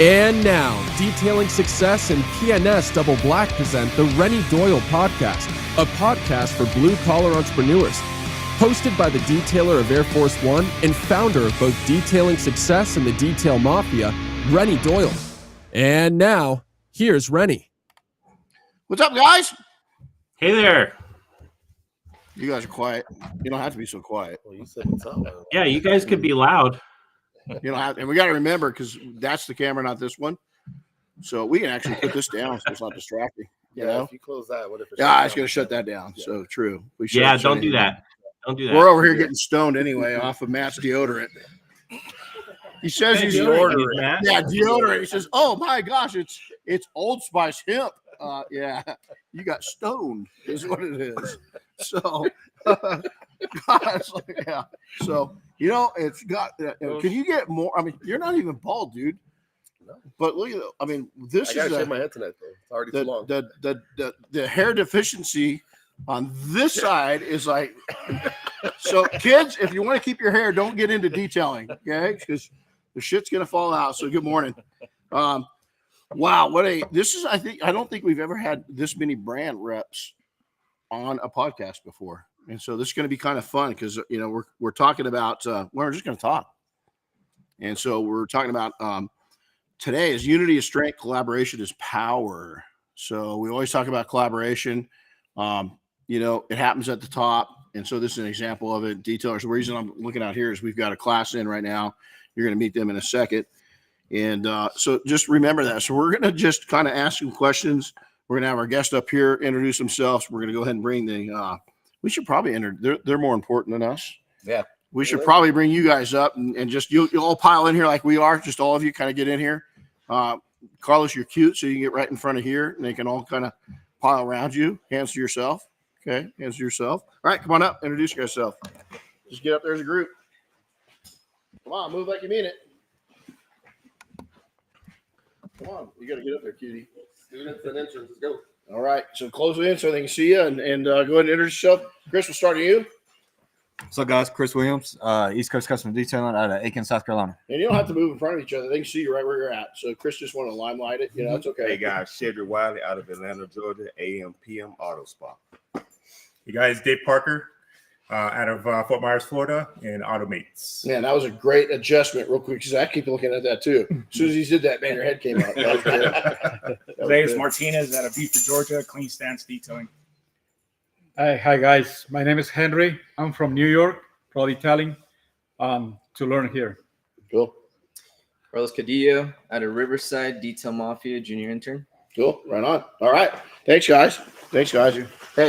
And now, Detailing Success and PNS Double Black present the Renny Doyle Podcast, a podcast for blue-collar entrepreneurs. Hosted by the detailer of Air Force One and founder of both Detailing Success and the Detail Mafia, Renny Doyle. And now, here's Renny. What's up, guys? Hey there. You guys are quiet. You don't have to be so quiet. Well, you said what's up. Yeah, you guys could be loud. You don't have, and we got to remember because that's the camera, not this one. So we can actually put this down so it's not distracting. You know? If you close that, what if it's Yeah, I was going to shut that down. Yeah. So true. We should. Yeah, don't do that. Don't do that. We're over here getting stoned anyway off of Matt's deodorant. He says he's deodorant. Yeah, deodorant. He says, "Oh my gosh, it's Old Spice hemp." Yeah, you got stoned is what it is. So, gosh, yeah. So it's got. Can you get more? I mean, you're not even bald, dude. No. But look at. I mean, this I gotta shave my head tonight, though. It's already too long. The hair deficiency on this side is like. So, kids, if you want to keep your hair, don't get into detailing, okay? Because the shit's gonna fall out. So, good morning. Wow, I don't think we've ever had this many brand reps on a podcast before. And so this is going to be kind of fun because, we're talking about, we're just going to talk. And so we're talking about today is unity is strength, collaboration is power. So we always talk about collaboration. It happens at the top. And so this is an example of it. Detailers. The reason I'm looking out here is we've got a class in right now. You're going to meet them in a second. And so just remember that. So we're going to just kind of ask some questions. We're going to have our guest up here introduce themselves. We're going to go ahead and bring we should probably they're more important than us. Yeah. We should probably bring you guys up and just you'll all pile in here like we are. Just all of you kind of get in here. Carlos, you're cute, so you can get right in front of here and they can all kind of pile around you. Hands to yourself. Okay. Hands to yourself. All right, come on up. Introduce yourself. Just get up there as a group. Come on, move like you mean it. Come on, you got to get up there, cutie. Students and interns, let's go. All right, so close it in so they can see you and go ahead and introduce yourself. Chris, we'll start with you. What's up, guys? Chris Williams, East Coast Customer Detailing out of Aiken, South Carolina. And you don't have to move in front of each other. They can see you right where you're at. So Chris just want to limelight it. It's okay. Hey, guys, Cedric Wiley out of Atlanta, Georgia, AM, PM Auto Spa. You guys, Dave Parker out of Fort Myers, Florida, and Automates. Man, that was a great adjustment real quick because I keep looking at that too. As soon as he did that, man, your head came out. Vegas Martinez out of Beaufort, Georgia, Clean Stance Detailing. Hi guys. My name is Henry. I'm from New York, pro detailing, to learn here. Cool. Carlos Cadillo out of Riverside, Detail Mafia, junior intern. Cool. Right on. All right. Thanks, guys. Hey,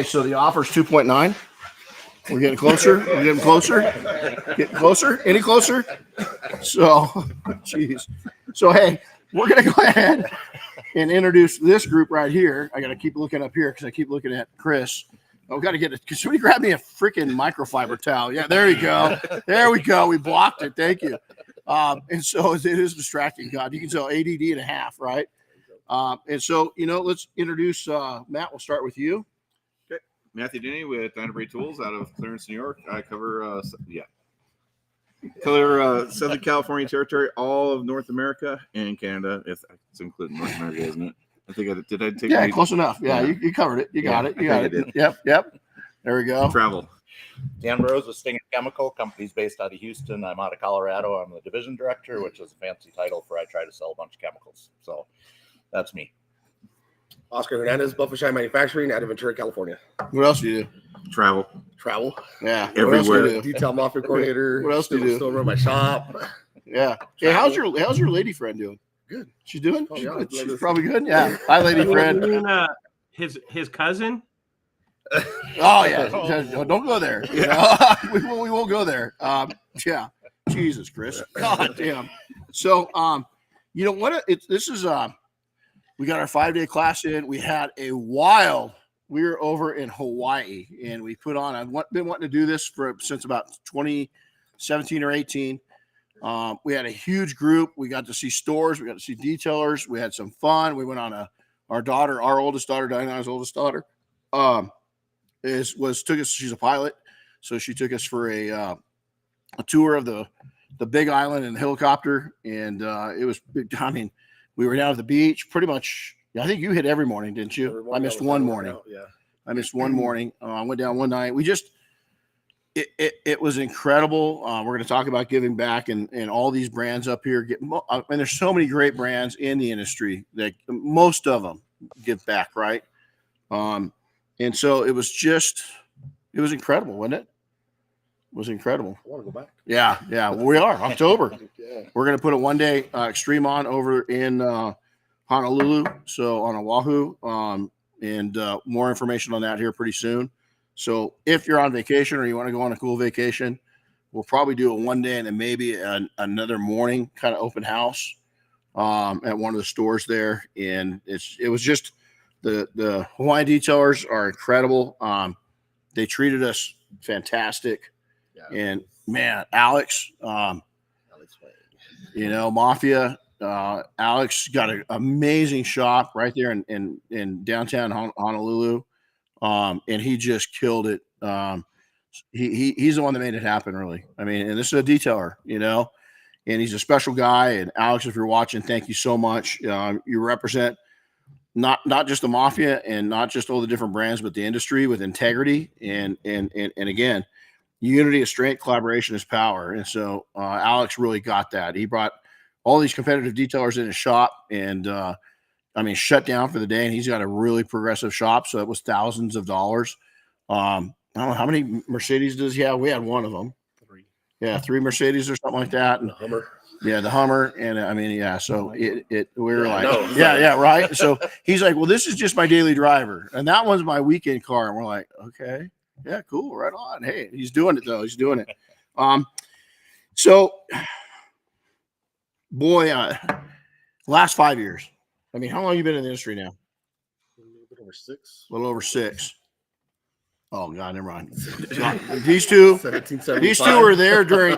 so the offer's 2.9. We're getting closer. Getting closer. Any closer? So, geez. So, hey, we're going to go ahead and introduce this group right here. I got to keep looking up here because I keep looking at Chris. I've got to get it. Can somebody grab me a freaking microfiber towel? Yeah, there you go. There we go. We blocked it. Thank you. And so it is distracting. God, you can tell ADD and a half, right? And so, let's introduce Matt. We'll start with you. Matthew Denny with Dynabray Tools out of Clarence, New York. I cover Southern California territory, all of North America and Canada. It's including North America, isn't it? I think did I take? Yeah, close enough. Yeah, you covered it. You got it. Yep. There we go. Travel. Dan Burros with Sting Chemical. Company's based out of Houston. I'm out of Colorado. I'm the division director, which is a fancy title for I try to sell a bunch of chemicals. So that's me. Oscar Hernandez, Buffershine Manufacturing out of Ventura, California. What else do you do? Travel. Yeah. Everywhere. Detail Mafia coordinator. What else do you do? Still run my shop. Yeah. Hey, how's your lady friend doing? Good. She's doing? Oh, yeah. She's probably good. Yeah. Hi, lady friend. You mean, his cousin? Oh yeah. Don't go there. We won't go there. Yeah. Jesus, Chris. God damn. So this is we got our 5-day class in. We had we were over in Hawaii and we put on, I've been wanting to do this since about 2017 or 18. We had a huge group. We got to see stores. We got to see detailers. We had some fun. We went on our oldest daughter, Diana's oldest daughter, took us. She's a pilot. So she took us for a tour of the Big Island in the helicopter. And it was, I mean, We were down at the beach pretty much. I think you hit every morning, didn't you? I missed one morning. Yeah. I missed one morning. I went down one night. It was incredible. We're going to talk about giving back and all these brands up here. And there's so many great brands in the industry that most of them give back, right? And so it was incredible, wasn't it? It was incredible. I want to go back. Yeah. Well, we are October. Yeah. We're going to put a 1-day extreme on over in Honolulu, so on Oahu, and more information on that here pretty soon. So if you're on vacation or you want to go on a cool vacation, we'll probably do a 1-day and then maybe another morning kind of open house at one of the stores there. And it was just the Hawaiian detailers are incredible. They treated us fantastic. Yeah. And man, Alex, Mafia, Alex got an amazing shop right there in downtown Honolulu. And he just killed it. He's the one that made it happen, really. I mean, and this is a detailer, and he's a special guy. And Alex, if you're watching, thank you so much. You represent not just the Mafia and not just all the different brands, but the industry with integrity. And again, unity is strength, collaboration is power. And so Alex really got that. He brought all these competitive detailers in his shop and, shut down for the day, and he's got a really progressive shop. So it was thousands of dollars. I don't know how many Mercedes does he have. We had one of them. 3. Yeah, 3 Mercedes or something like that. And the Hummer. Yeah, the Hummer. And so we were right. So he's like, well, this is just my daily driver, and that one's my weekend car. And we're like, okay, yeah, cool, right on. Hey, he's doing it though. He's doing it. So, boy, last 5 years. I mean, how long have you been in the industry now? A little over 6. Oh God, never mind. These two were there during,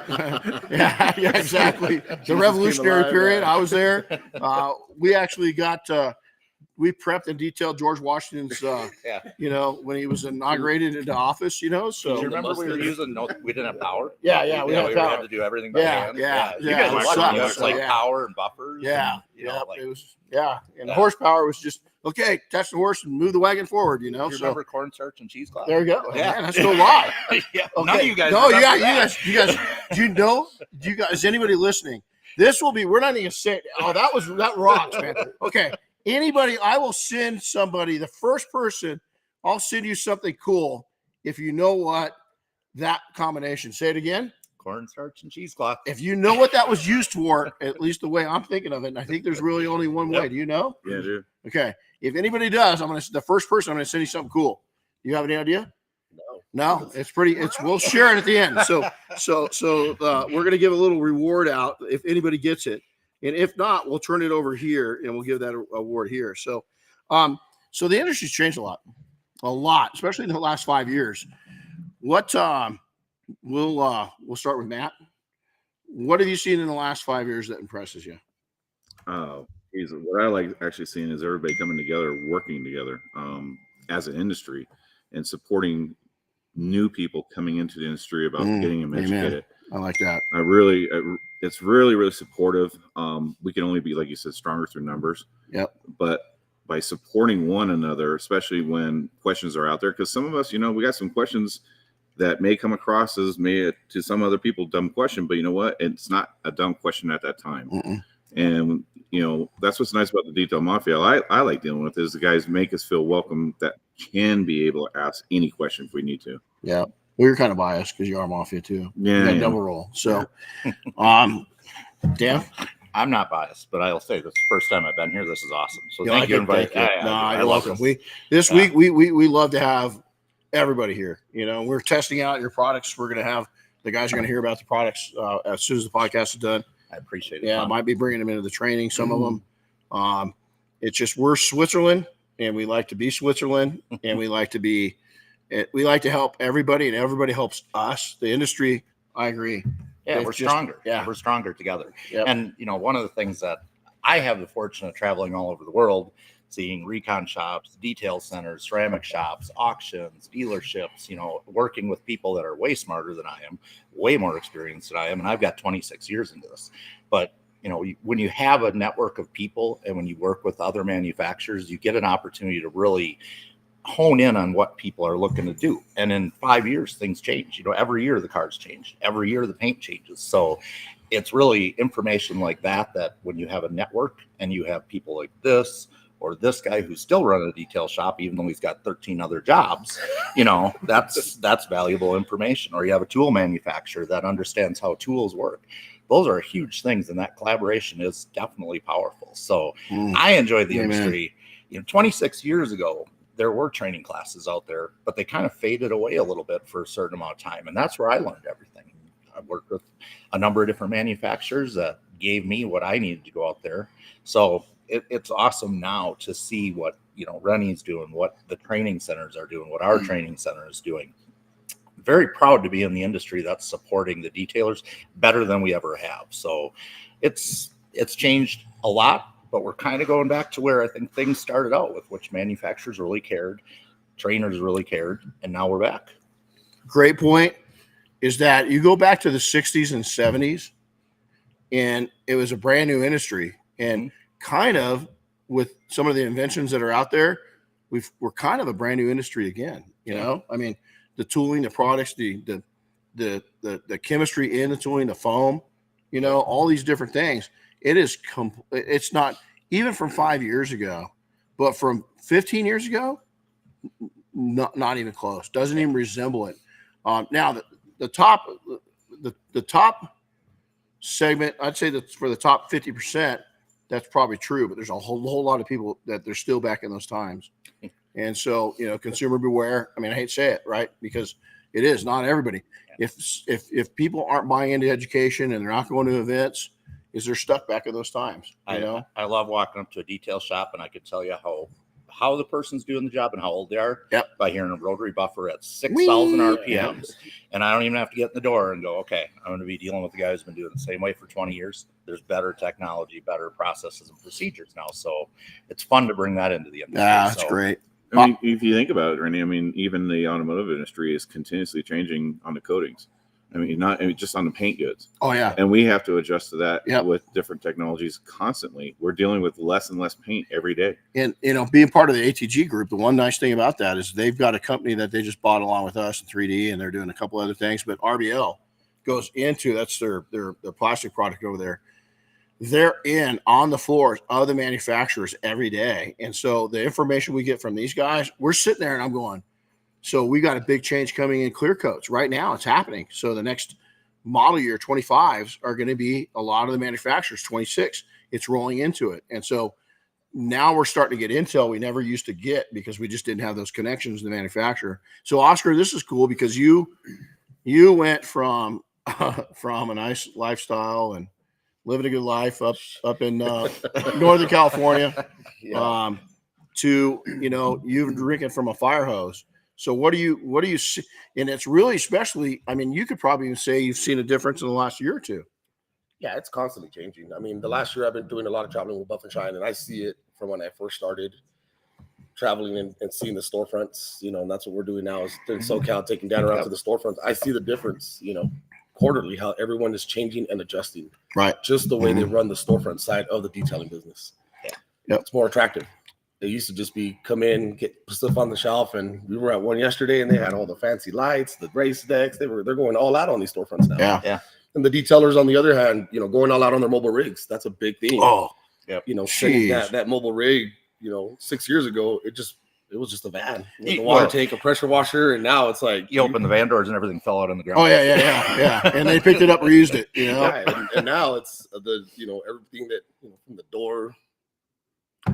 yeah, exactly. The Revolutionary period. I was there. We actually got, we prepped and detailed George Washington's, when he was inaugurated into office, So do you remember we were using we didn't have power? We had to do everything by hand. You guys sucked. it was like power and buffers. It was, and the horsepower was just, okay, touch the horse and move the wagon forward, Do you remember cornstarch and cheesecloth? There you go. Yeah, man, that's still live. Yeah, okay. None of you guys. No, you guys. Do you guys? Is anybody listening? This will be. We're not even gonna say. Oh, that rocks, man. Okay, anybody? I will send somebody. The first person, I'll send you something cool if you know what that combination. Say it again. Cornstarch and cheesecloth. If you know what that was used for, at least the way I'm thinking of it, and I think there's really only one way. Do you know? Yeah, I do. Okay. If anybody does, the first person, I'm gonna send you something cool. Do you have any idea? No. It's pretty. We'll share it at the end. So we're gonna give a little reward out if anybody gets it, and if not, we'll turn it over here and we'll give that award here. So the industry's changed a lot, especially in the last 5 years. What we'll start with Matt. What have you seen in the last 5 years that impresses you? What I like actually seeing is everybody coming together, working together as an industry and supporting new people coming into the industry about getting them educated. I like that. It's really, really supportive. We can only be, like you said, stronger through numbers. Yep. But by supporting one another, especially when questions are out there, because some of us, we got some questions that may come across as to some other people dumb question, but you know what? It's not a dumb question at that time. Mm-mm. And that's what's nice about the Detail Mafia. I like dealing with is the guys make us feel welcome that can be able to ask any question if we need to. Yeah, well, you're kind of biased because you are Mafia too. Yeah, double role. So, Dan, I'm not biased, but I'll say this is the first time I've been here. This is awesome. So thank you for inviting me. I love it. This week we love to have everybody here. We're testing out your products. We're going to have the guys are going to hear about the products as soon as the podcast is done. I appreciate it. Yeah, I might be bringing them into the training. Some of them. It's just we're Switzerland, and we like to be Switzerland, and we like to help everybody, and everybody helps us. The industry, I agree. Yeah, we're stronger. Yeah, we're stronger together. Yep. And one of the things that I have the fortune of traveling all over the world, seeing recon shops, detail centers, ceramic shops, auctions, dealerships, working with people that are way smarter than I am, way more experienced than I am. And I've got 26 years into this. But, when you have a network of people and when you work with other manufacturers, you get an opportunity to really hone in on what people are looking to do. And in 5 years, things change. Every year the cars change. Every year the paint changes. So it's really information like that when you have a network and you have people like this or this guy who's still running a detail shop, even though he's got 13 other jobs, that's valuable information. Or you have a tool manufacturer that understands how tools work. Those are huge things, and that collaboration is definitely powerful. So I enjoyed the industry. 26 years ago, there were training classes out there, but they kind of faded away a little bit for a certain amount of time. And that's where I learned everything. I worked with a number of different manufacturers that gave me what I needed to go out there. So it's awesome now to see what, Renny's doing, what the training centers are doing, what our training center is doing. Very proud to be in the industry that's supporting the detailers better than we ever have. So it's changed a lot, but we're kind of going back to where I think things started out with, which manufacturers really cared, trainers really cared, and now we're back. Great point is that you go back to the 60s and 70s, and it was a brand new industry. And kind of with some of the inventions that are out there, we're kind of a brand new industry again. I mean, the tooling, the products, the chemistry in the tooling, the foam, all these different things. It's not even from 5 years ago, but from 15 years ago, not even close. Doesn't even resemble it. Now the top segment, I'd say that for the top 50%, that's probably true, but there's a whole lot of people that they're still back in those times. And so, consumer beware. I mean, I hate to say it, right? Because it is not everybody. If people aren't buying into education and they're not going to events, they're stuck back in those times. I love walking up to a detail shop and I could tell you how the person's doing the job and how old they are by hearing a rotary buffer at 6,000 RPMs. And I don't even have to get in the door and go, okay, I'm going to be dealing with the guy who's been doing it the same way for 20 years. There's better technology, better processes and procedures now. So it's fun to bring that into the industry. Yeah, that's great. I mean, if you think about it, Renny, even the automotive industry is continuously changing on the coatings. Just on the paint goods. Oh, yeah. And we have to adjust to that with different technologies constantly. We're dealing with less and less paint every day. And, being part of the ATG group, the one nice thing about that is they've got a company that they just bought along with us in 3D, and they're doing a couple other things. But RBL goes into, that's their plastic product over there. They're on the floors of the manufacturers every day. And so the information we get from these guys, we're sitting there and I'm going, so we got a big change coming in clear coats right now. It's happening. So the next model year 25s are going to be a lot of the manufacturers 26. It's rolling into it. And so now we're starting to get intel we never used to get because we just didn't have those connections to the manufacturer. So Oscar, this is cool because you went from a nice lifestyle and living a good life up in Northern California to, you've drinking from a fire hose. So what do you see? And it's really especially, you could probably even say you've seen a difference in the last year or two. Yeah, it's constantly changing. The last year I've been doing a lot of traveling with Buff and Shine, and I see it from when I first started traveling and seeing the storefronts, and that's what we're doing now is in SoCal, taking down around to the storefronts. I see the difference, quarterly, how everyone is changing and adjusting. Right. Just the way they run the storefront side of the detailing business. Yeah. It's more attractive. It used to just be come in, get stuff on the shelf, and we were at one yesterday, and they had all the fancy lights, the race decks. They're going all out on these storefronts now. Yeah. And the detailers, on the other hand, going all out on their mobile rigs. That's a big thing. Oh, sitting that mobile rig, 6 years ago, it was just a van with a water tank, a pressure washer, and now it's like you open the van doors and everything fell out on the ground. Oh yeah. And they picked it up, reused it. Yeah, and now it's everything that from the door,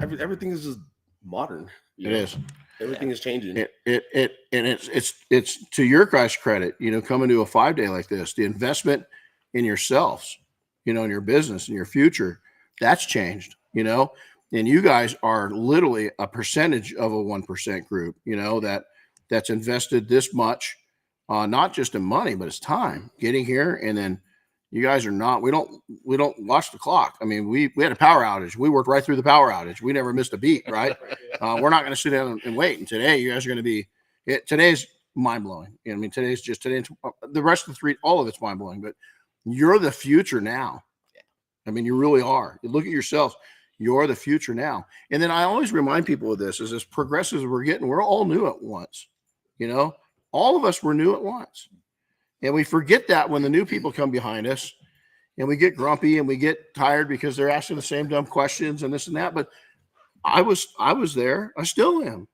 everything is just modern. It is. Everything is changing. It's to your guys' credit, coming to a 5-day like this, the investment in yourselves, in your business, in your future, that's changed, and you guys are literally a percentage of a 1% group, that's invested this much, not just in money, but it's time getting here. And then you guys are not, we don't watch the clock. We had a power outage. We worked right through the power outage. We never missed a beat, right? We're not going to sit down and wait. And today you guys are going to be, today's mind blowing. Today, the rest of the three, all of it's mind blowing, but you're the future now. I mean, you really are. You look at yourselves. You're the future now. And then I always remind people of this: is as progressive as we're getting, we're all new at once. You know, all of us were new at once, and we forget that when the new people come behind us, and we get grumpy and we get tired because they're asking the same dumb questions and this and that. But I was there. I still am.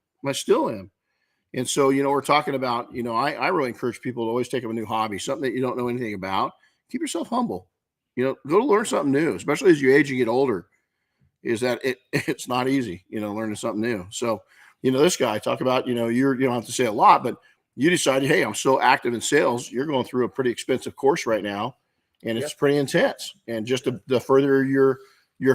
And so, you know, we're talking about, you know, I really encourage people to always take up a new hobby, something that you don't know anything about. Keep yourself humble. You know, go to learn something new, especially as you age and get older, is that it's not easy, you know, learning something new. So, you know, this guy talk about, you know, you don't have to say a lot, but you decided, hey, I'm so active in sales. You're going through a pretty expensive course right now, and it's pretty intense. And just to further your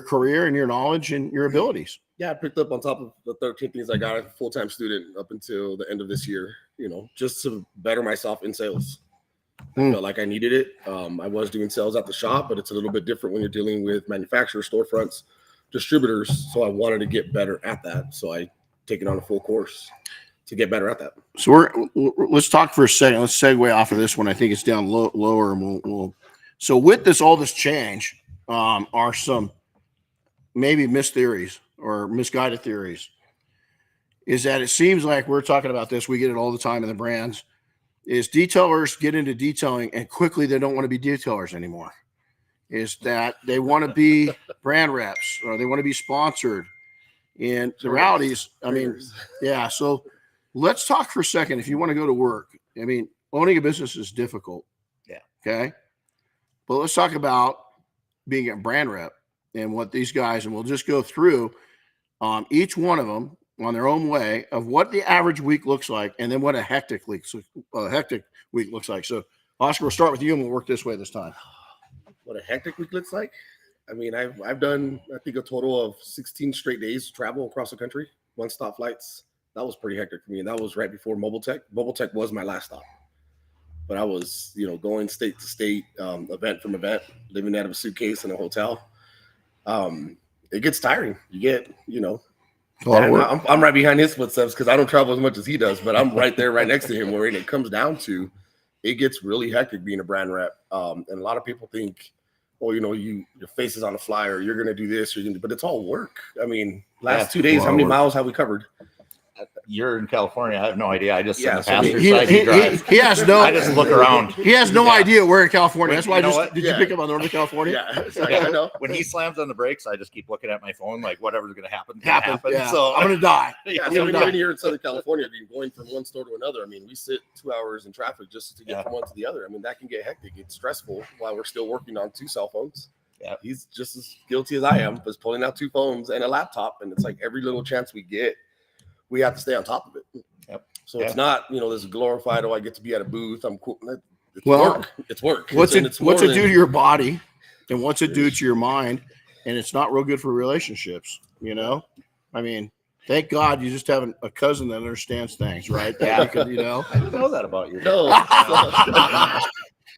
career and your knowledge and your abilities. Yeah, I picked up on top of the 13 things I got as a full-time student up until the end of this year, you know, just to better myself in sales. I felt like I needed it. I was doing sales at the shop, but it's a little bit different when you're dealing with manufacturers, storefronts, distributors. So I wanted to get better at that. So I taken on a full course to get better at that. So let's talk for a second. Let's segue off of this one. I think it's down lower, and we'll. So with all this change, are some maybe theories or misguided theories. Is that it seems like we're talking about this. We get it all the time in the brands. Is detailers get into detailing and quickly they don't want to be detailers anymore. Is that they want to be brand reps or they want to be sponsored. And the reality is, I mean, yeah. So let's talk for a second. If you want to go to work, I mean, owning a business is difficult. Yeah. Okay. But let's talk about being a brand rep and what these guys, and we'll just go through each one of them on their own way of what the average week looks like, and then what a hectic week looks like. So, Oscar, we'll start with you, and we'll work this way this time. What a hectic week looks like. I mean, I've done, I think, a total of 16 straight days travel across the country, one-stop flights. That was pretty hectic for me, and that was right before Mobile Tech. Mobile Tech was my last stop, but I was, you know, going state to state, event from event, living out of a suitcase in a hotel. It gets tiring. You get, you know, I'm right behind his footsteps because I don't travel as much as he does, but I'm right there, right next to him. Where it comes down to, it gets really hectic being a brand rep. And a lot of people think, oh, you know, your face is on a flyer, you're going to do this, but it's all work. I mean, last 2 days, how many miles have we covered? You're in California. I have no idea. I just sit in the so passenger side. He drives. He has no. I just look around. He has no idea we're in California. That's why did you pick up on Northern California? I know. When he slams on the brakes, I just keep looking at my phone, like whatever's going to happen. Yeah. So I'm going to die. So even here in Southern California, going from one store to another, I mean, we sit 2 hours in traffic just to get from one to the other. I mean, that can get hectic. It's stressful while we're still working on 2 cell phones. Yeah, he's just as guilty as I am, just pulling out 2 phones and a laptop, and it's like every little chance we get, we have to stay on top of it. Yep. So it's not, you know, this glorified, I get to be at a booth. I'm cool. It's work. It's work. What's it do to your body, and what's it do to your mind? And it's not real good for relationships, you know? I mean, thank God you just have a cousin that understands things, right? That you know? I didn't know that about you. No.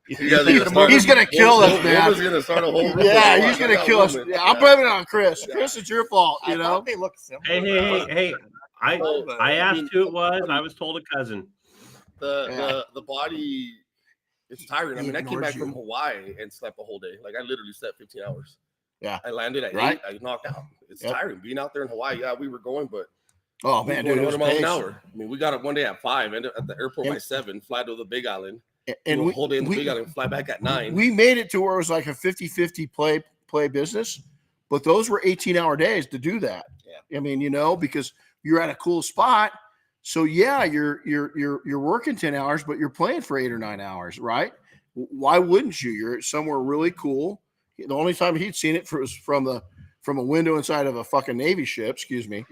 He's gonna kill us, man. He's gonna start a whole he's gonna kill us. Yeah, I'm blaming it on Chris. Chris, it's your fault, you know? They look similar. Hey. I asked who it was. I was told a cousin. The body is tiring. I mean, I came back from Hawaii and slept the whole day. Like I literally slept 15 hours. Yeah. I landed at 8. I knocked out. It's tiring being out there in Hawaii. Yeah, we were going, but oh man, dude, 100 miles an hour. I mean, we got up one day at 5, ended at the airport by 7, fly to the Big Island, and whole day in the Big Island, fly back at 9. We made it to where it was like a 50-50 play business, but those were 18-hour days to do that. Yeah. I mean, you know, because you're at a cool spot. So yeah, you're working 10 hours, but you're playing for 8 or 9 hours, right? Why wouldn't you? You're somewhere really cool. The only time he'd seen it was from a window inside of a fucking Navy ship, excuse me.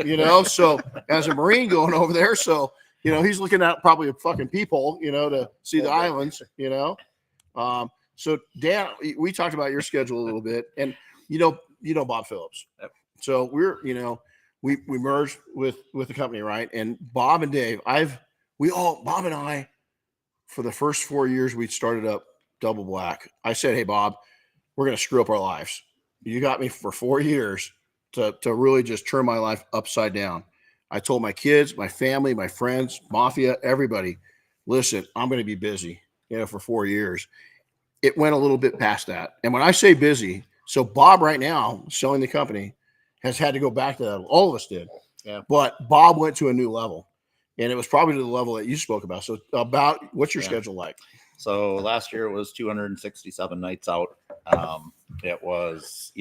You know, so as a Marine going over there, so you know, he's looking at probably a fucking peephole, you know, to see the islands, you know. So Dan, we talked about your schedule a little bit, and you know Bob Phillips. So we're, you know, we merged with the company, right? And Bob and Dave, Bob and I, for the first 4 years we started up Double Black, I said, hey Bob, we're gonna screw up our lives. You got me for 4 years to really just turn my life upside down. I told my kids, my family, my friends, Mafia, everybody, listen, I'm going to be busy, you know, for 4 years. it went a little bit past that. And when I say busy, so Bob right now selling the company has had to go back to that. All of us did. Yeah. But Bob went to a new level, and it was probably to the level that you spoke about. So about what's your schedule like? So last year it was 267 nights out. It was,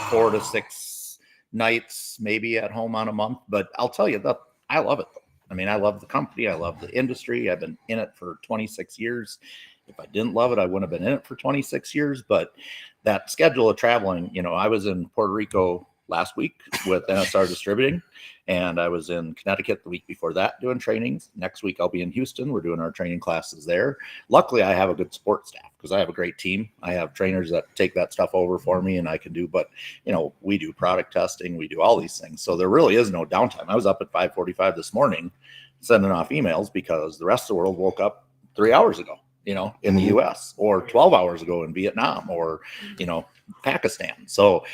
4 to 6 nights maybe at home on a month. But I'll tell you that I love it. I mean, I love the company. I love the industry. I've been in it for 26 years. If I didn't love it, I wouldn't have been in it for 26 years. But that schedule of traveling, I was in Puerto Rico last week with NSR Distributing, and I was in Connecticut the week before that doing trainings. Next week I'll be in Houston. We're doing our training classes there. Luckily, I have a good support staff because I have a great team. I have trainers that take that stuff over for me, and I can do. But we do product testing, we do all these things, so there really is no downtime. I was up at 5:45 this morning sending off emails because the rest of the world woke up 3 hours ago. In the U.S. or 12 hours ago in Vietnam or Pakistan. So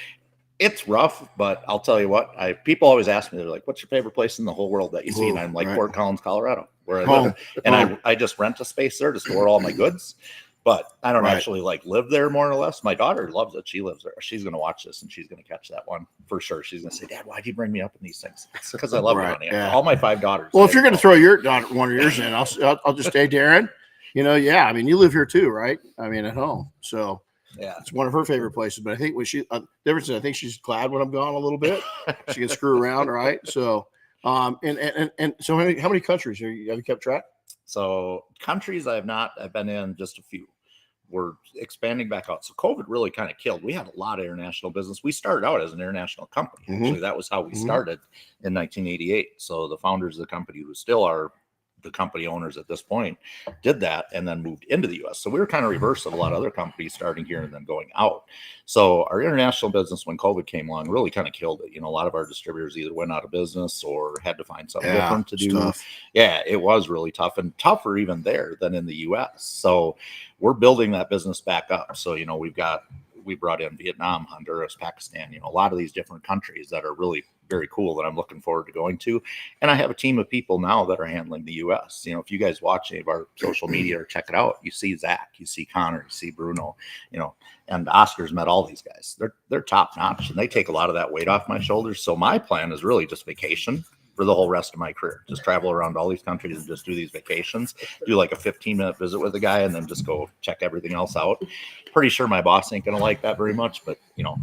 it's rough, but I'll tell you what, people always ask me, they're like, what's your favorite place in the whole world that you see? And I'm like, Fort Collins, Colorado, where I live. And I just rent a space there to store all my goods, but I don't actually live there more or less. My daughter loves it. She lives there. She's going to watch this and she's going to catch that one for sure. She's going to say, Dad, why'd you bring me up in these things? It's because I love it. All my 5 daughters. Well, if you're going to throw your daughter, one of yours in, I'll just say, Darren, I mean, you live here too, right? I mean, at home. So yeah, it's one of her favorite places. But I think when difference is I think she's glad when I'm gone a little bit. She can screw around, right? So, and so how many countries have you kept track? So countries I have not. I've been in just a few. We're expanding back out. So COVID really kind of killed. We had a lot of international business. We started out as an international company. Actually, that was how we started in 1988. So the founders of the company, who still are the company owners at this point, did that and then moved into the US. So we were kind of reverse of a lot of other companies starting here and then going out. So our international business, when COVID came along, really kind of killed it. A lot of our distributors either went out of business or had to find something different to do. Tough. Yeah, it was really tough and tougher even there than in the US. So we're building that business back up. So, we brought in Vietnam, Honduras, Pakistan, a lot of these different countries that are really very cool that I'm looking forward to going to. And I have a team of people now that are handling the US. If you guys watch any of our social media or check it out, you see Zach, you see Connor, you see Bruno, and Oscar's met all these guys. They're top notch and they take a lot of that weight off my shoulders. So my plan is really just vacation for the whole rest of my career. Just travel around all these countries and just do these vacations, do like a 15-minute visit with a guy and then just go check everything else out. Pretty sure my boss ain't going to like that very much, but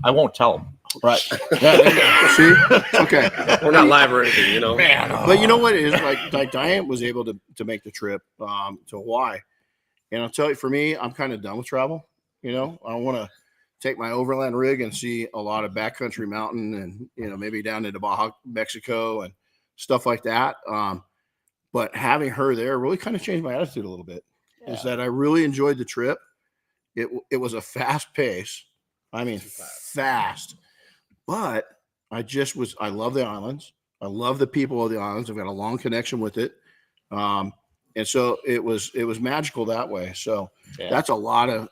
I won't tell him. Right. See? Okay. We're not live or anything, Man, But you know what it is? Like Diane was able to make the trip to Hawaii. And I'll tell you, for me, I'm kind of done with travel. I want to take my overland rig and see a lot of backcountry mountain and, maybe down into Baja, Mexico and stuff like that. But having her there really kind of changed my attitude a little bit. Is that I really enjoyed the trip. It was a fast pace. I mean, fast. But I love the islands. I love the people of the islands. I've got a long connection with it. And so it was magical that way. So that's a lot.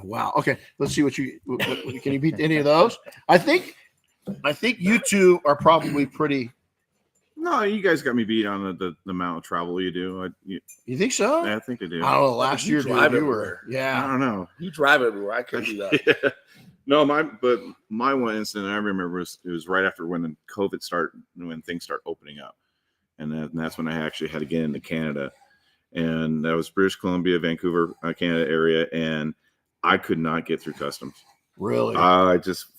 Wow. Okay. Let's see can you beat any of those? I think you two are probably pretty. No, you guys got me beat on the amount of travel you do. You think so? Yeah, I think I do. I don't know. Last year, you were. Yeah. I don't know. You drive everywhere. I couldn't do that. Yeah. No, my one incident I remember it was right after when when things start opening up, and that's when I actually had to get into Canada, and that was British Columbia, Vancouver, Canada area, and I could not get through customs. Really?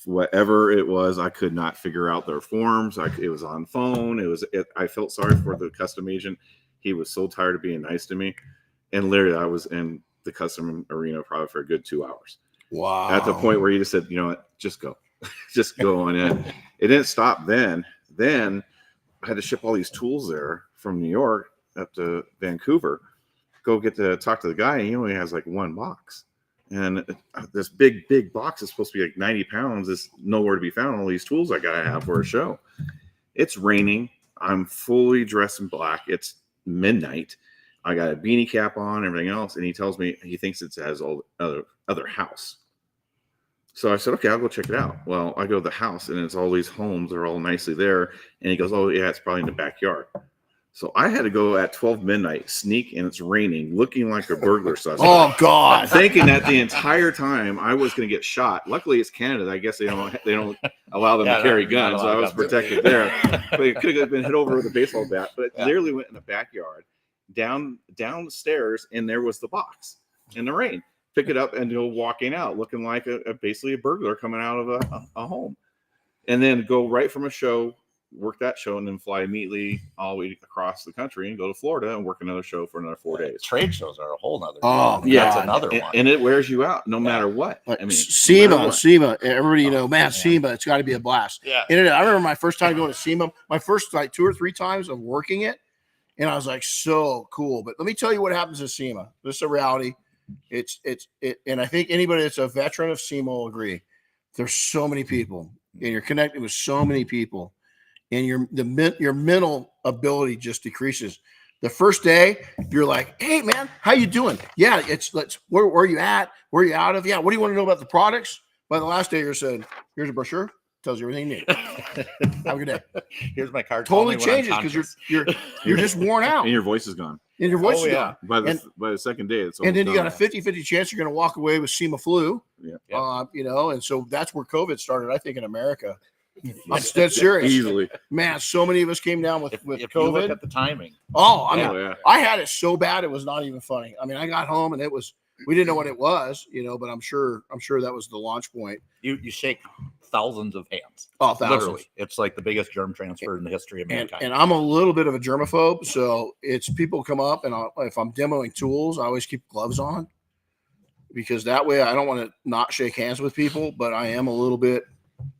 Whatever it was, I could not figure out their forms. It was on phone. I felt sorry for the custom agent. He was so tired of being nice to me, and literally I was in the custom arena probably for a good 2 hours. Wow. At the point where he just said, just go. Just go on in. It didn't stop then. Then I had to ship all these tools there from New York up to Vancouver. Go get to talk to the guy, and he only has like one box. And this big box is supposed to be like 90 pounds. Is nowhere to be found. All these tools I got to have for a show. It's raining. I'm fully dressed in black. It's midnight. I got a beanie cap on, everything else. And he tells me he thinks it has all other house. So I said, okay, I'll go check it out. Well, I go to the house and it's all these homes. They're all nicely there. And he goes, oh, yeah, it's probably in the backyard. So I had to go at 12 midnight, sneak, and it's raining, looking like a burglar suspect. Oh God! Thinking that the entire time I was going to get shot. Luckily, it's Canada. I guess they don't allow them to carry guns, so I was protected there. But it could have been hit over with a baseball bat. But it literally went in the backyard, down the stairs, and there was the box in the rain. Pick it up and go walking out, looking like basically a burglar coming out of a home, and then go right from a show. Work that show and then fly immediately all the way across the country and go to Florida and work another show for another 4 days. Trade shows are a whole nother. Yeah, that's another one, and it wears you out no matter what. Like I mean, SEMA, everybody SEMA. It's got to be a blast. Yeah, and I remember my first time going to SEMA. My first 2 or 3 times of working it, and I was like, so cool. But let me tell you what happens at SEMA. This is a reality. And I think anybody that's a veteran of SEMA will agree. There's so many people, and you're connected with so many people. And your mental ability just decreases. The first day, you're like, "Hey, man, how you doing? Yeah, where are you at? Where are you out of? Yeah, what do you want to know about the products?" By the last day, you're saying, "Here's a brochure, tells you everything you need. Have a good day." Here's my card. Totally changes because you're just worn out, and your voice is gone. And your voice is gone. By the second day, it's and then you got a 50-50 chance you're going to walk away with SEMA flu. Yeah. And so that's where COVID started. I think in America. I'm dead serious. Easily. Man, so many of us came down with if COVID. You look at the timing. I had it so bad it was not even funny. I mean, I got home and we didn't know what it was, but I'm sure that was the launch point. You shake thousands of hands. Oh, thousands. Literally. It's like the biggest germ transfer in the history of mankind. And I'm a little bit of a germaphobe, so it's people come up and if I'm demoing tools, I always keep gloves on because that way I don't want to not shake hands with people, but I am a little bit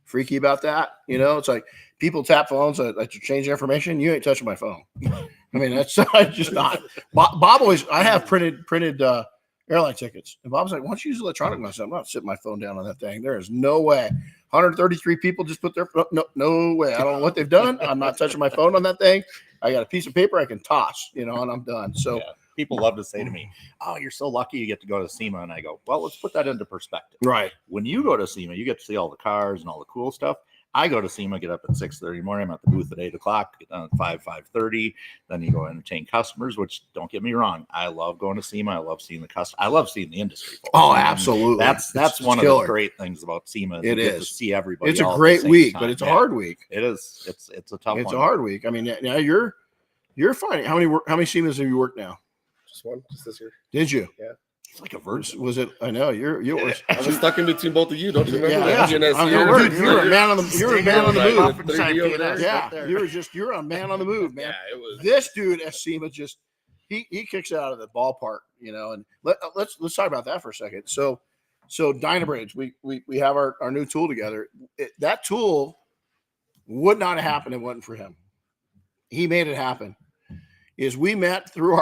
freaky about that. It's like people tap phones that you change information. You ain't touching my phone. I mean, that's just not. Bob always. I have printed airline tickets, and Bob's like, "Why don't you use electronic myself? I'm not sitting my phone down on that thing. There is no way. 133 people just put their no way. I don't know what they've done. I'm not touching my phone on that thing. I got a piece of paper I can toss, and I'm done." So. People love to say to me, "Oh, you're so lucky you get to go to SEMA." And I go, "Well, let's put that into perspective. Right. When you go to SEMA, you get to see all the cars and all the cool stuff. I go to SEMA, get up at 6:30 in the morning. I'm at the booth at 8 o'clock, get done at 5:30. Then you go entertain customers, which don't get me wrong. I love going to SEMA. I love seeing the customer. I love seeing the industry. Folks. Oh, absolutely. That's one of the great things about SEMA. It is to see everybody. It's a great week, but it's a hard week. It is. It's a tough one. It's a hard week. I mean, now you're fine. How many SEMAs have you worked now? Just one, just this year. Did you? Yeah. It's like a virgin. Was it? I know you were. I was stuck in between both of you. Don't you remember? Yeah. Dude, you're a man on the. You're a man on the move. Yeah. You're a man on the move, man. Yeah, it was. This dude at SEMA just he kicks it out of the ballpark, And let's talk about that for a second. So Dynabridge, we have our new tool together. That tool would not have happened if it wasn't for him. He made it happen. Is we met through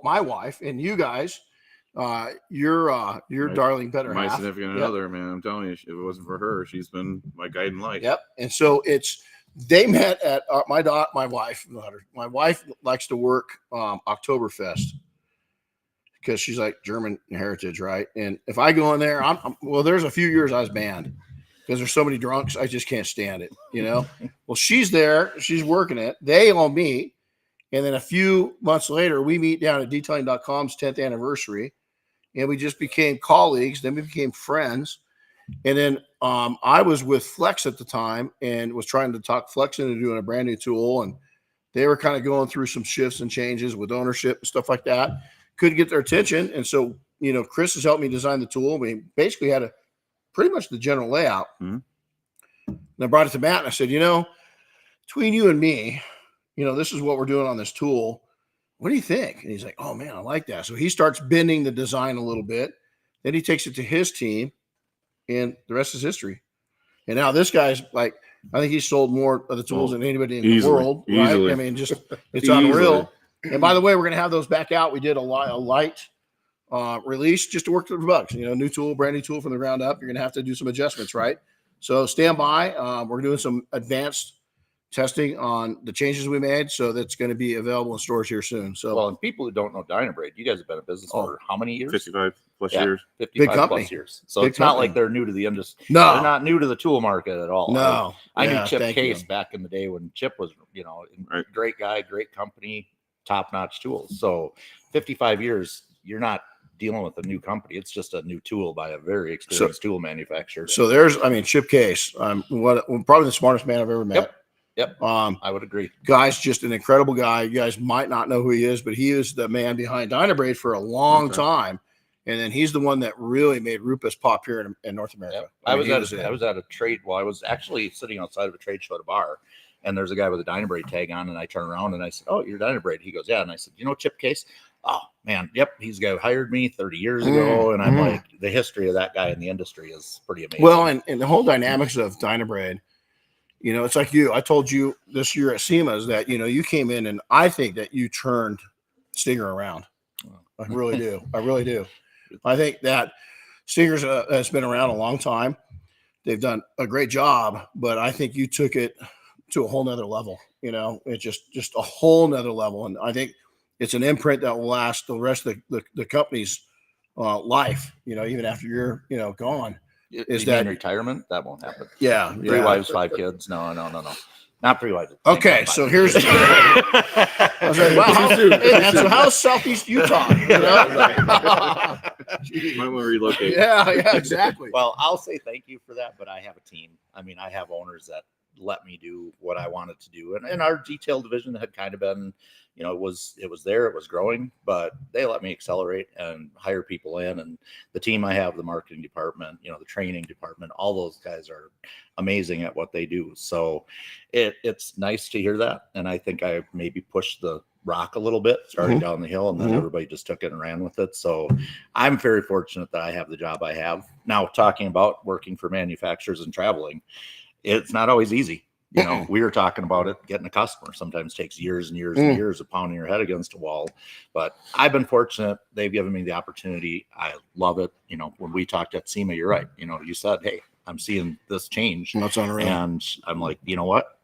my wife and you guys, your darling better my half. significant other, man. I'm telling you, if it wasn't for her, she's been my guiding light. Yep. And so they met at my wife. My wife likes to work Oktoberfest because she's like German heritage, right? And if I go in there, there's a few years I was banned because there's so many drunks, I just can't stand it, Well, she's there, she's working it. They all meet. And then a few months later, we meet down at detailing.com's 10th anniversary, and we just became colleagues. Then we became friends. And then I was with Flex at the time and was trying to talk Flex into doing a brand new tool. And they were kind of going through some shifts and changes with ownership and stuff like that. Couldn't get their attention. And so, Chris has helped me design the tool. We basically had pretty much the general layout. Mm-hmm. And I brought it to Matt and I said, between you and me, this is what we're doing on this tool. What do you think? And he's like, "Oh man, I like that." So he starts bending the design a little bit. Then he takes it to his team, and the rest is history. And now this guy's like, I think he's sold more of the tools than anybody in the world. Right? I mean, just it's unreal. And by the way, we're going to have those back out. We did a light release just to work through the bugs. New tool, brand new tool from the ground up. You're going to have to do some adjustments, right? So stand by. We're doing some advanced testing on the changes we made, so that's going to be available in stores here soon. So, well, and people who don't know Dynabrade, you guys have been in business for how many years? 55 plus years. 55 plus years. So Big it's not company. like they're new to the industry. No. They're not new to the tool market at all. No. I knew Yeah, Chip thank Case you. back in the day when Chip was, great guy, great company, top-notch tools. So 55 years, you're not dealing with a new company. It's just a new tool by a very experienced tool manufacturer. So Chip Case, probably the smartest man I've ever met. Yep. I would agree. Guy's just an incredible guy. You guys might not know who he is, but he is the man behind Dynabrade for a long time. And then he's the one that really made Rupus pop here in North America. Yep. I was at a trade. Well, I was actually sitting outside of a trade show at a bar, and there's a guy with a Dynabrade tag on, and I turn around and I said, "Oh, you're Dynabrade." He goes, "Yeah." And I said, "You know Chip Case?" "Oh man, yep. He's the guy who hired me 30 years ago." And I'm like, the history of that guy in the industry is pretty amazing. Well, and the whole dynamics of Dynabrade, it's like I told you this year at SEMA's that, you came in and I think that you turned Stinger around. I really do. I really do. I think that Stinger's has been around a long time. They've done a great job, but I think you took it to a whole nother level. It's just a whole nother level. And I think it's an imprint that will last the rest of the company's life, even after you're, gone. Is that retirement? That won't happen. Yeah. 3 wives, 5 kids. No. Not 3 wives. Okay, so here's. I was like, wow, how's Southeast Utah? Might want to relocate. Yeah, exactly. Well, I'll say thank you for that, but I have a team. I mean, I have owners that let me do what I wanted to do, and our detail division had kind of been, it was there, it was growing, but they let me accelerate and hire people in, and the team I have, the marketing department, the training department, all those guys are amazing at what they do. So it's nice to hear that, and I think I maybe pushed the rock a little bit starting down the hill, and then everybody just took it and ran with it. So I'm very fortunate that I have the job I have now. Talking about working for manufacturers and traveling, it's not always easy. We were talking about it. Getting a customer sometimes takes years and years and years of pounding your head against a wall. But I've been fortunate. They've given me the opportunity. I love it. When we talked at SEMA, you're right. You said, "Hey, I'm seeing this change." That's unreal. And I'm like, you know what?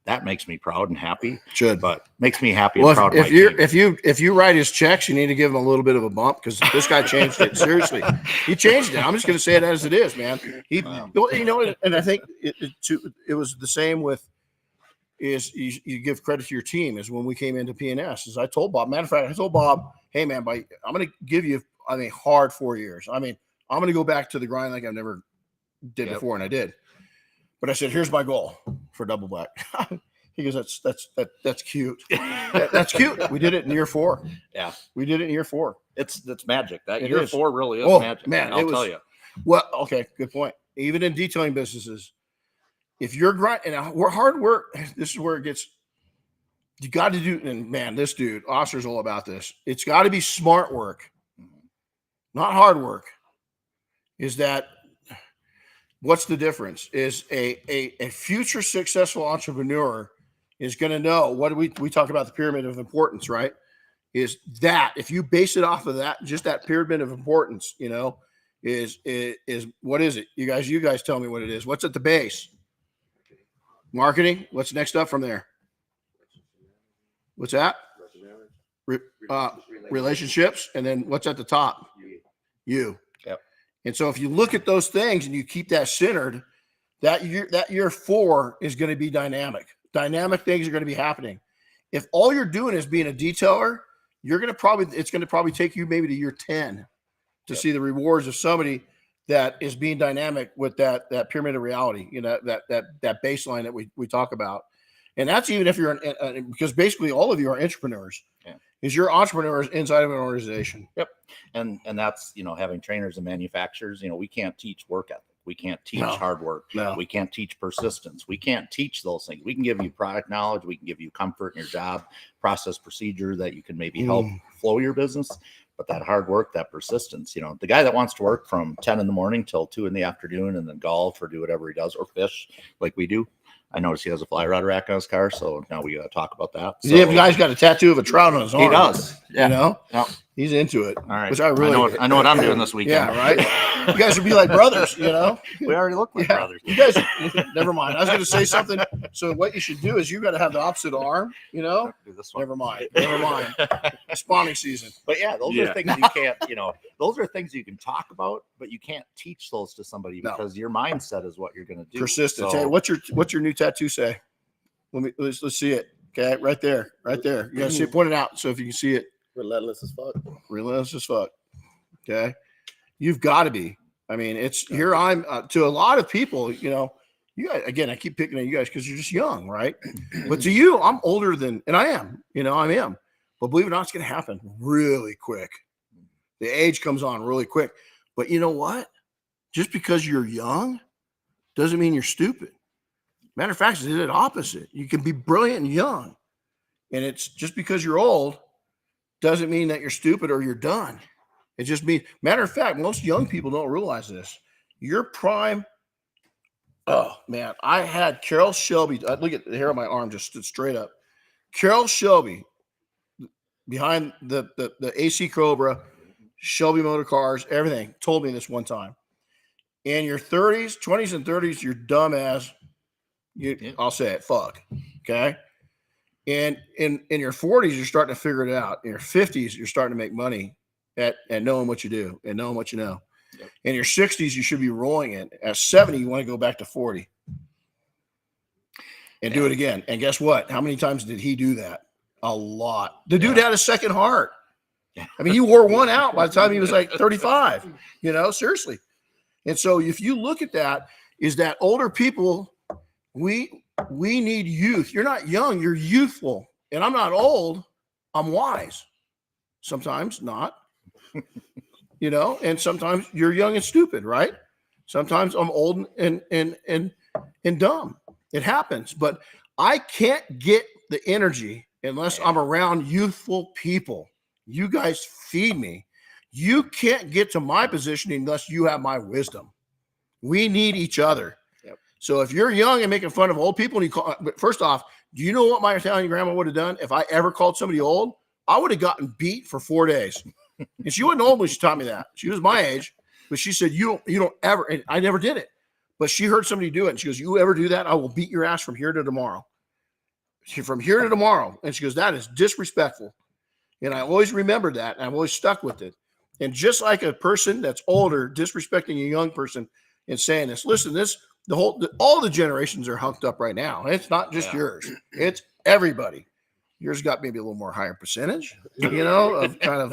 That makes me proud and happy. Should, but makes me happy and proud. If you write his checks, you need to give him a little bit of a bump, because this guy changed it. Seriously, he changed it. I'm just going to say it as it is, man. And I think it was the same with is you give credit to your team. Is when we came into PNS, as I told Bob. Matter of fact, I told Bob, "Hey man, I'm going to give you hard 4 years. I'm going to go back to the grind like I never did before," and I did. But I said, "Here's my goal for Double Black." He goes, "That's cute." That's cute. We did it in year 4. Yeah, we did it in year 4. It's magic. That year 4 really is magic. Man, I'll tell you. Well, okay, good point. Even in detailing businesses, if you're grinding, and we're hard work, this is where it gets. You got to do, and man, this dude Oster's all about this. It's got to be smart work, not hard work. Is that? What's the difference? Is a future successful entrepreneur is going to know what we talk about, the pyramid of importance, right? Is that if you base it off of that, just that pyramid of importance, is what is it? You guys tell me what it is. What's at the base? Marketing. What's next up from there? What's that? Relationships. And then what's at the top? You. And so if you look at those things and you keep that centered, that year 4 is going to be dynamic. Dynamic things are going to be happening. If all you're doing is being a detailer, it's going to probably take you maybe to year 10 to see the rewards of somebody that is being dynamic with that pyramid of reality, that baseline that we talk about. And that's even if you're because basically all of you are entrepreneurs. Yeah. Is your entrepreneurs inside of an organization. Yep. And that's, having trainers and manufacturers, we can't teach work ethic. We can't teach hard work. No. We can't teach persistence. We can't teach those things. We can give you product knowledge. We can give you comfort in your job, process, procedure that you can maybe help flow your business. But that hard work, that persistence, the guy that wants to work from 10 in the morning till 2 in the afternoon and then golf or do whatever he does or fish like we do. I noticed he has a fly rod rack on his car, so now we got to talk about that. So, the guy's got a tattoo of a trout on his arm. He does. Yeah. He's into it. All right. Which I really I know what I'm doing this weekend. Yeah, right. You guys would be like brothers, you know. We already look like brothers. You guys, never mind. I was going to say something. So what you should do is you got to have the opposite arm, you know. Do this one. Never mind. Spawning season. But yeah, those are things you can't, those are things you can talk about, but you can't teach those to somebody because your mindset is what you're going to do. Persistence. Hey, what's your new tattoo say? Let's see it. Okay, right there. You got to see it pointed out. So if you can see it. Relentless as fuck. Relentless as fuck. Okay. You've got to be. I mean, it's here. I'm to a lot of people, you guys, again, I keep picking on you guys because you're just young, right? But to you, I'm older than, and I am, I am. But believe it or not, it's going to happen really quick. The age comes on really quick. But you know what? Just because you're young doesn't mean you're stupid. Matter of fact, it's the opposite. You can be brilliant and young. And it's just because you're old doesn't mean that you're stupid or you're done. It just means, matter of fact, most young people don't realize this. Your prime, oh man, I had Carol Shelby. Look at the hair on my arm, just stood straight up. Carol Shelby, behind the AC Cobra, Shelby Motor Cars, everything, told me this one time. In your 30s, 20s and 30s, you're dumb as, I'll say it, fuck, okay? And in your 40s, you're starting to figure it out. In your 50s, you're starting to make money at knowing what you do and knowing what you know. Yep. In your 60s, you should be rolling it. At 70, you want to go back to 40 and do it again. And guess what? How many times did he do that? A lot. The dude had a second heart. I mean, he wore one out by the time he was like 35, seriously. And so if you look at that, is that older people, we need youth. You're not young, you're youthful. And I'm not old, I'm wise. Sometimes not, and sometimes you're young and stupid, right? Sometimes I'm old and dumb. It happens, but I can't get the energy unless I'm around youthful people. You guys feed me. You can't get to my position unless you have my wisdom. We need each other. So if you're young and making fun of old people, but first off, do you know what my Italian grandma would have done if I ever called somebody old? I would have gotten beat for 4 days. And she wasn't old when she taught me that. She was my age, but she said, you don't ever, and I never did it. But she heard somebody do it. And she goes, you ever do that? I will beat your ass from here to tomorrow. From here to tomorrow. And she goes, that is disrespectful. And I always remembered that. And I've always stuck with it. And just like a person that's older, disrespecting a young person and saying this, listen, all the generations are hunked up right now. It's not just yours. It's everybody. Yours got maybe a little more higher percentage, of kind of,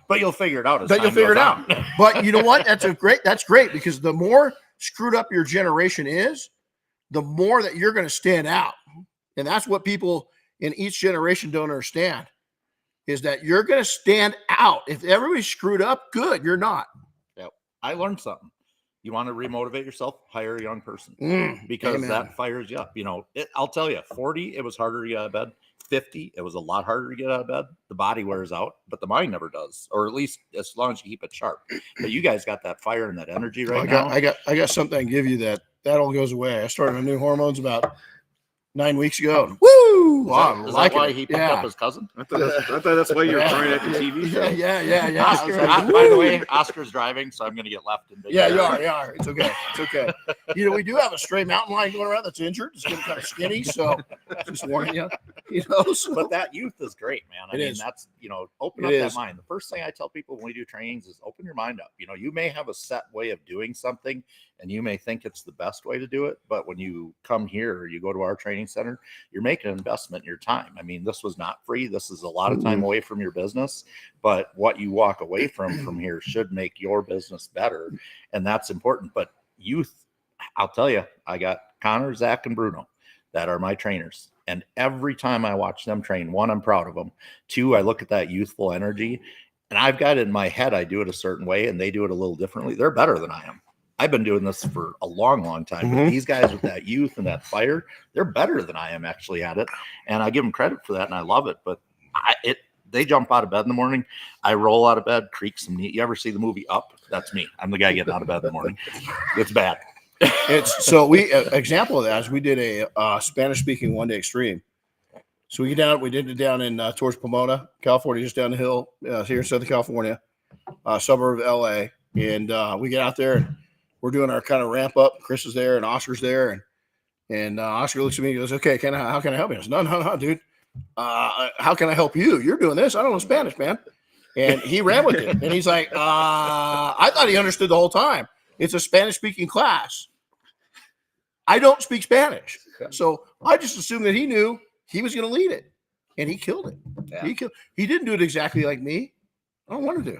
But you'll figure it out. But you'll figure it out. But you know what? That's great because the more screwed up your generation is, the more that you're going to stand out. And that's what people in each generation don't understand is that you're going to stand out. If everybody's screwed up, good. You're not. Yep. I learned something. You want to remotivate yourself, hire a young person because that fires you up. I'll tell you, 40, it was harder to get out of bed. 50, it was a lot harder to get out of bed. The body wears out, but the mind never does, or at least as long as you keep it sharp. But you guys got that fire and that energy now. I got something I can give you that all goes away. I started on new hormones about 9 weeks ago. Woo! Wow, is that why he picked up his cousin? I thought that's why you were trying at the TV show. Yeah. Oscar, by the way, Oscar's driving, so I'm going to get left in big. Yeah, you are. It's okay. We do have a stray mountain lion going around that's injured. It's getting kind of skinny, so just warning you. But that youth is great, man. I mean, that's open up that mind. The first thing I tell people when we do trainings is open your mind up. You may have a set way of doing something, and you may think it's the best way to do it, but when you come here or you go to our training center, you're making an investment in your time. I mean, this was not free. This is a lot of time away from your business, but what you walk away from here should make your business better. And that's important. But youth, I'll tell you, I got Connor, Zach, and Bruno that are my trainers. And every time I watch them train, one, I'm proud of them. Two, I look at that youthful energy and I've got it in my head. I do it a certain way and they do it a little differently. They're better than I am. I've been doing this for a long, long time. But these guys with that youth and that fire, they're better than I am actually at it. And I give them credit for that and I love it. But they jump out of bed in the morning. I roll out of bed, creak some knee. You ever see the movie Up? That's me. I'm the guy getting out of bed in the morning. It's bad. So we example of that is we did a Spanish speaking 1 day extreme. So we did it down in towards Pomona, California, just down the hill here in Southern California, suburb of LA. And we get out there and we're doing our kind of ramp up. Chris is there and Oscar's there. And Oscar looks at me and goes, okay, how can I help you? I said, no, dude. How can I help you? You're doing this. I don't know Spanish, man. And he ran with it. And he's like, I thought he understood the whole time. It's a Spanish-speaking class. I don't speak Spanish. So I just assumed that he knew he was going to lead it. And he killed it. Yeah. He didn't do it exactly like me. I don't want to do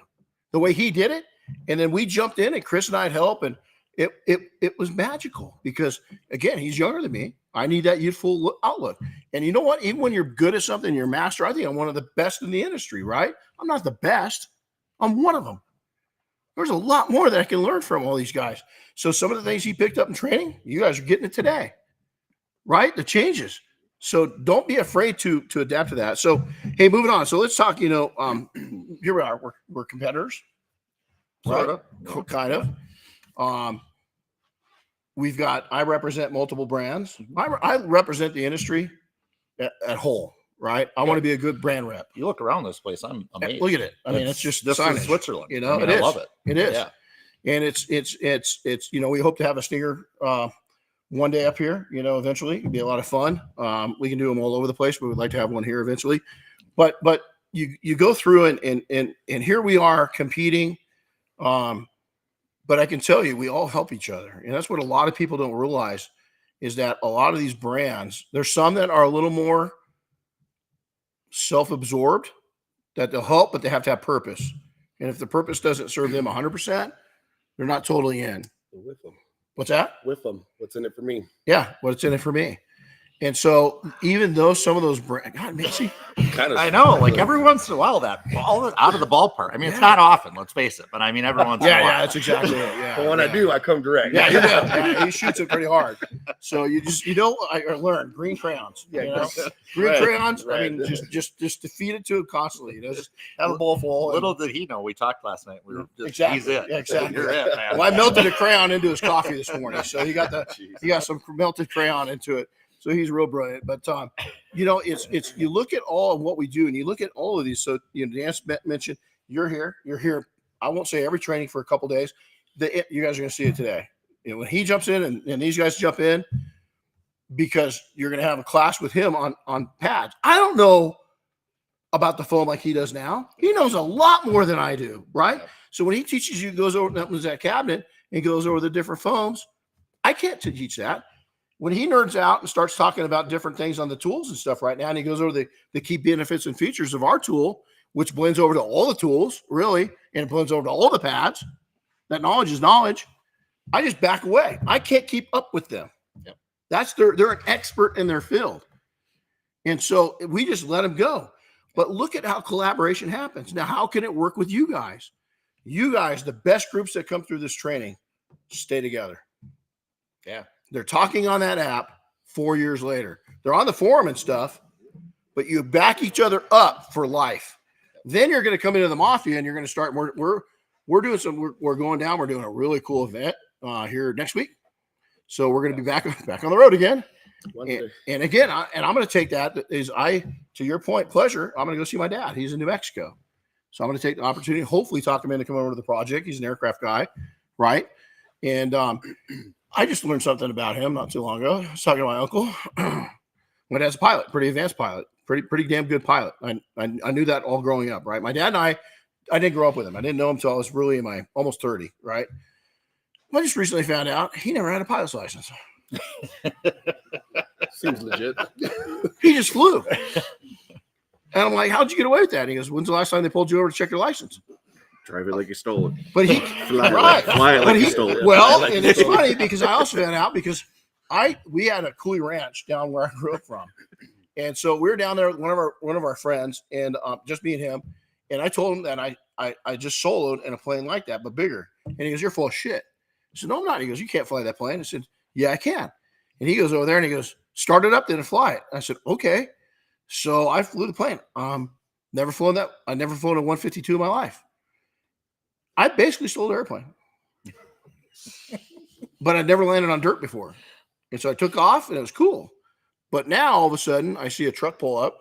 the way he did it. And then we jumped in and Chris and I'd help. And it was magical because, again, he's younger than me. I need that youthful outlook. And you know what? Even when you're good at something, you're a master. I think I'm one of the best in the industry, right? I'm not the best. I'm one of them. There's a lot more that I can learn from all these guys. So some of the things he picked up in training, you guys are getting it today, right? The changes. So don't be afraid to adapt to that. So, hey, moving on. So let's talk, here we are. We're competitors. Right? Kind of. I represent multiple brands. I represent the industry at whole, right? I want to be a good brand rep. You look around this place, I'm amazed. Look at it. I mean, it's just this is Switzerland. I love it. It is. Yeah. And it's we hope to have a stinger one day up here, eventually. It'd be a lot of fun. We can do them all over the place, but we'd like to have one here eventually. But you go through and here we are competing. But I can tell you, we all help each other. And that's what a lot of people don't realize is that a lot of these brands, there's some that are a little more self-absorbed that they'll help, but they have to have purpose. And if the purpose doesn't serve them 100%, they're not totally in. With them. What's that? With them. What's in it for me? Yeah. What's in it for me? And so even though some of those brands, God, Mixie, I know, like every once in a while, that ball out of the ballpark. I mean, it's not often, let's face it, but I mean, every once in a while. Yeah, that's exactly it. Yeah. But when I do, I come direct. Yeah, you do. Yeah, he shoots it pretty hard. So I learned green crayons. Yeah, green crayons. Right. I mean, just to feed it to it constantly. Just have a bowl full. Little did he know, we talked last night. We were just exactly. He's it. Yeah, exactly. You're it, man. Well, I melted a crayon into his coffee this morning, so he got some melted crayon into it. So he's real brilliant. But it's you look at all of what we do, and you look at all of these. So Dan mentioned you're here. I won't say every training for a couple days. You guys are going to see it today. When he jumps in and these guys jump in, because you're going to have a class with him on pads. I don't know about the foam like he does now. He knows a lot more than I do, right? Yeah. So when he teaches you, goes over that cabinet and goes over the different foams, I can't teach that. When he nerds out and starts talking about different things on the tools and stuff right now, and he goes over the key benefits and features of our tool, which blends over to all the tools, really, and it blends over to all the pads, that knowledge is knowledge. I just back away. I can't keep up with them. Yep. They're an expert in their field. And so we just let them go. But look at how collaboration happens. Now, how can it work with you guys? You guys, the best groups that come through this training, stay together. Yeah. They're talking on that app 4 years later. They're on the forum and stuff, but you back each other up for life. Then you're going to come into the Mafia and you're going to start. We're doing we're going down. We're doing a really cool event here next week. So we're going to be back on the road again. And again, I'm going to take that to your point, pleasure. I'm going to go see my dad. He's in New Mexico. So I'm going to take the opportunity, hopefully talk him into coming over to the project. He's an aircraft guy, right? And I just learned something about him not too long ago. I was talking to my uncle. My dad's a pilot, pretty advanced pilot, pretty damn good pilot. I knew that all growing up, right? My dad and I didn't grow up with him. I didn't know him until I was really in my almost 30, right? I just recently found out he never had a pilot's license. Seems legit. He just flew. And I'm like, how'd you get away with that? And he goes, when's the last time they pulled you over to check your license? Drive it like you stole it. But he fly it like you stole it. Well, and it's funny because I also found out because we had a Coulee Ranch down where I grew up from. And so we were down there with one of our friends and just me and him. And I told him that I just soloed in a plane like that, but bigger. And he goes, you're full of shit. I said, no, I'm not. He goes, you can't fly that plane. I said, yeah, I can. And he goes over there and he goes, start it up then and fly it. I said, okay. So I flew the plane. Never flown that. I never flown a 152 in my life. I basically stole the airplane. But I'd never landed on dirt before. And so I took off and it was cool. But now all of a sudden I see a truck pull up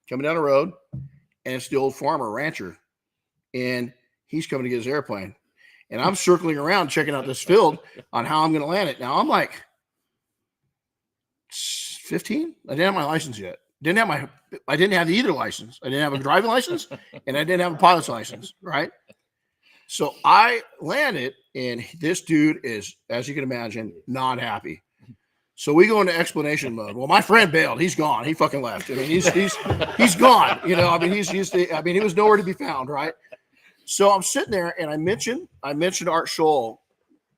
coming down the road, and it's the old farmer rancher, and he's coming to get his airplane. And I'm circling around checking out this field on how I'm going to land it. Now I'm like 15. I didn't have my license yet. I didn't have either license. I didn't have a driving license, and I didn't have a pilot's license. Right. So I landed, and this dude is, as you can imagine, not happy. So we go into explanation mode. Well, my friend bailed. He's gone. He fucking left. I mean, he's gone. You know, I mean, he was nowhere to be found. Right. So I'm sitting there, and I mentioned Art Scholl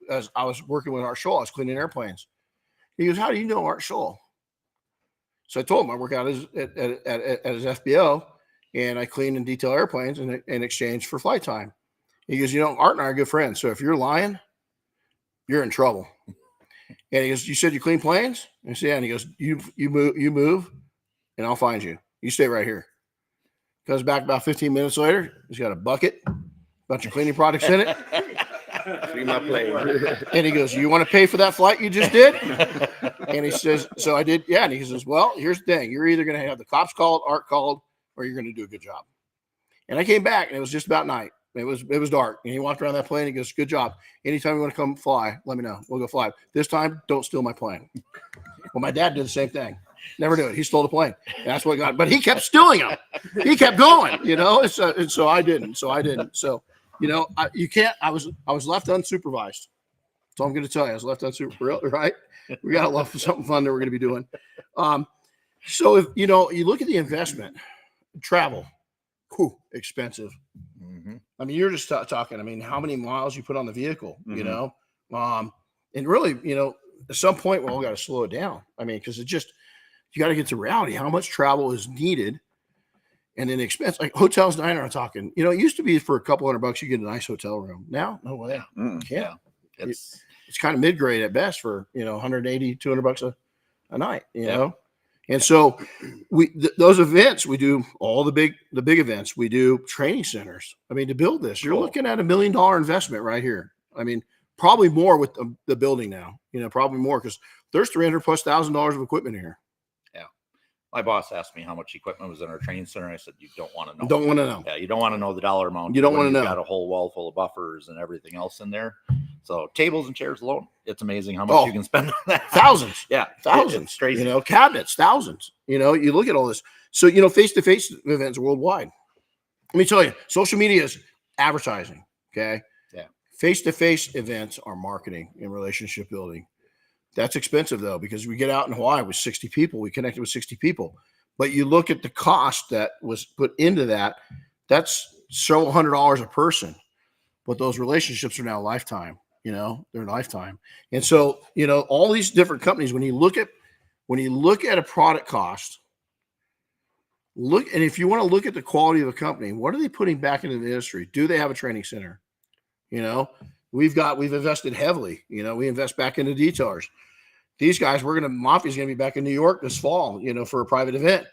as I was working with Art Scholl. I was cleaning airplanes. He goes, "How do you know Art Scholl?" So I told him I work out at his FBO, and I clean and detail airplanes in exchange for flight time. He goes, Art and I are good friends. So if you're lying, you're in trouble. And he goes, "You said you clean planes?" I said, "Yeah." And he goes, you move, and I'll find you. You stay right here." Comes back about 15 minutes later. He's got a bucket, bunch of cleaning products in it. Clean my plane. And he goes, "You want to pay for that flight you just did?" And he says, "So I did." Yeah. And he says, "Well, here's the thing. You're either going to have the cops called, Art called, or you're going to do a good job." And I came back, and it was just about night. It was dark. And he walked around that plane. He goes, "Good job. Anytime you want to come fly, let me know. We'll go fly. This time, don't steal my plane." Well, my dad did the same thing. Never do it. He stole the plane. And that's what got. But he kept stealing them. He kept going. And so I didn't. So you can't. I was left unsupervised. That's all I'm going to tell you. I was left unsupervised. Right? We got a lot of something fun that we're going to be doing. So if you look at the investment, travel, expensive. Mm-hmm. I mean, you're just talking. I mean, how many miles you put on the vehicle? Mm-hmm. And really, at some point, we got to slow it down. I mean, because you got to get to reality. How much travel is needed, and then expense. Like hotels, Diana are talking. It used to be for a couple $100 you get a nice hotel room. Now, no way. Yeah, it's kind of mid grade at best for $180, $200 a night. You know. And so those events, we do all the big events. We do training centers. I mean, to build this, you're looking at $1 million investment right here. I mean, probably more with the building now, probably more because there's $300,000+ of equipment here. Yeah. My boss asked me how much equipment was in our training center. I said, "You don't want to know." Don't want to know. Yeah. You don't want to know the dollar amount. You don't want to know. Got a whole wall full of buffers and everything else in there. So tables and chairs alone, it's amazing how much you can spend on that. Thousands. Yeah. Thousands. It's crazy. Cabinets, thousands. You look at all this. So, face-to-face events worldwide. Let me tell you, social media is advertising. Okay. Yeah. Face-to-face events are marketing and relationship building. That's expensive though, because we get out in Hawaii with 60 people. We connected with 60 people. But you look at the cost that was put into that, that's several $100s a person. But those relationships are now lifetime. They're lifetime. And so, all these different companies, when you look at a product cost, and if you want to look at the quality of a company, what are they putting back into the industry? Do they have a training center? We've invested heavily. We invest back into detailers. These guys, Mafia's going to be back in New York this fall, for a private event.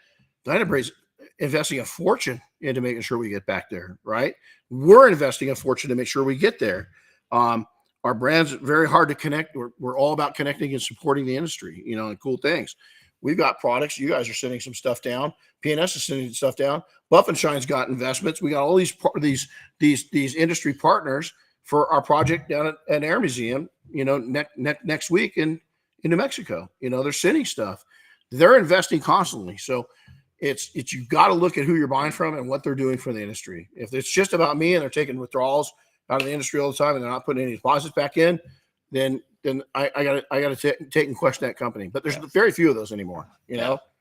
Dynabrae's investing a fortune into making sure we get back there, right? We're investing a fortune to make sure we get there. Our brand's very hard to connect. We're all about connecting and supporting the industry, and cool things. We've got products. You guys are sending some stuff down. PNS is sending stuff down. Buff and Shine's got investments. We got all these industry partners for our project down at Air Museum, next week in New Mexico. They're sending stuff. They're investing constantly. So it's you got to look at who you're buying from and what they're doing for the industry. If it's just about me and they're taking withdrawals out of the industry all the time and they're not putting any deposits back in, then I gotta take and question that company. But there's very few of those anymore.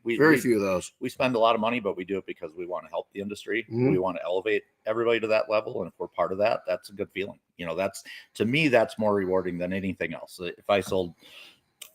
Very few of those. We spend a lot of money, but we do it because we want to help the industry. Mm-hmm. We want to elevate everybody to that level, and if we're part of that, that's a good feeling. That's, to me, that's more rewarding than anything else. If I sold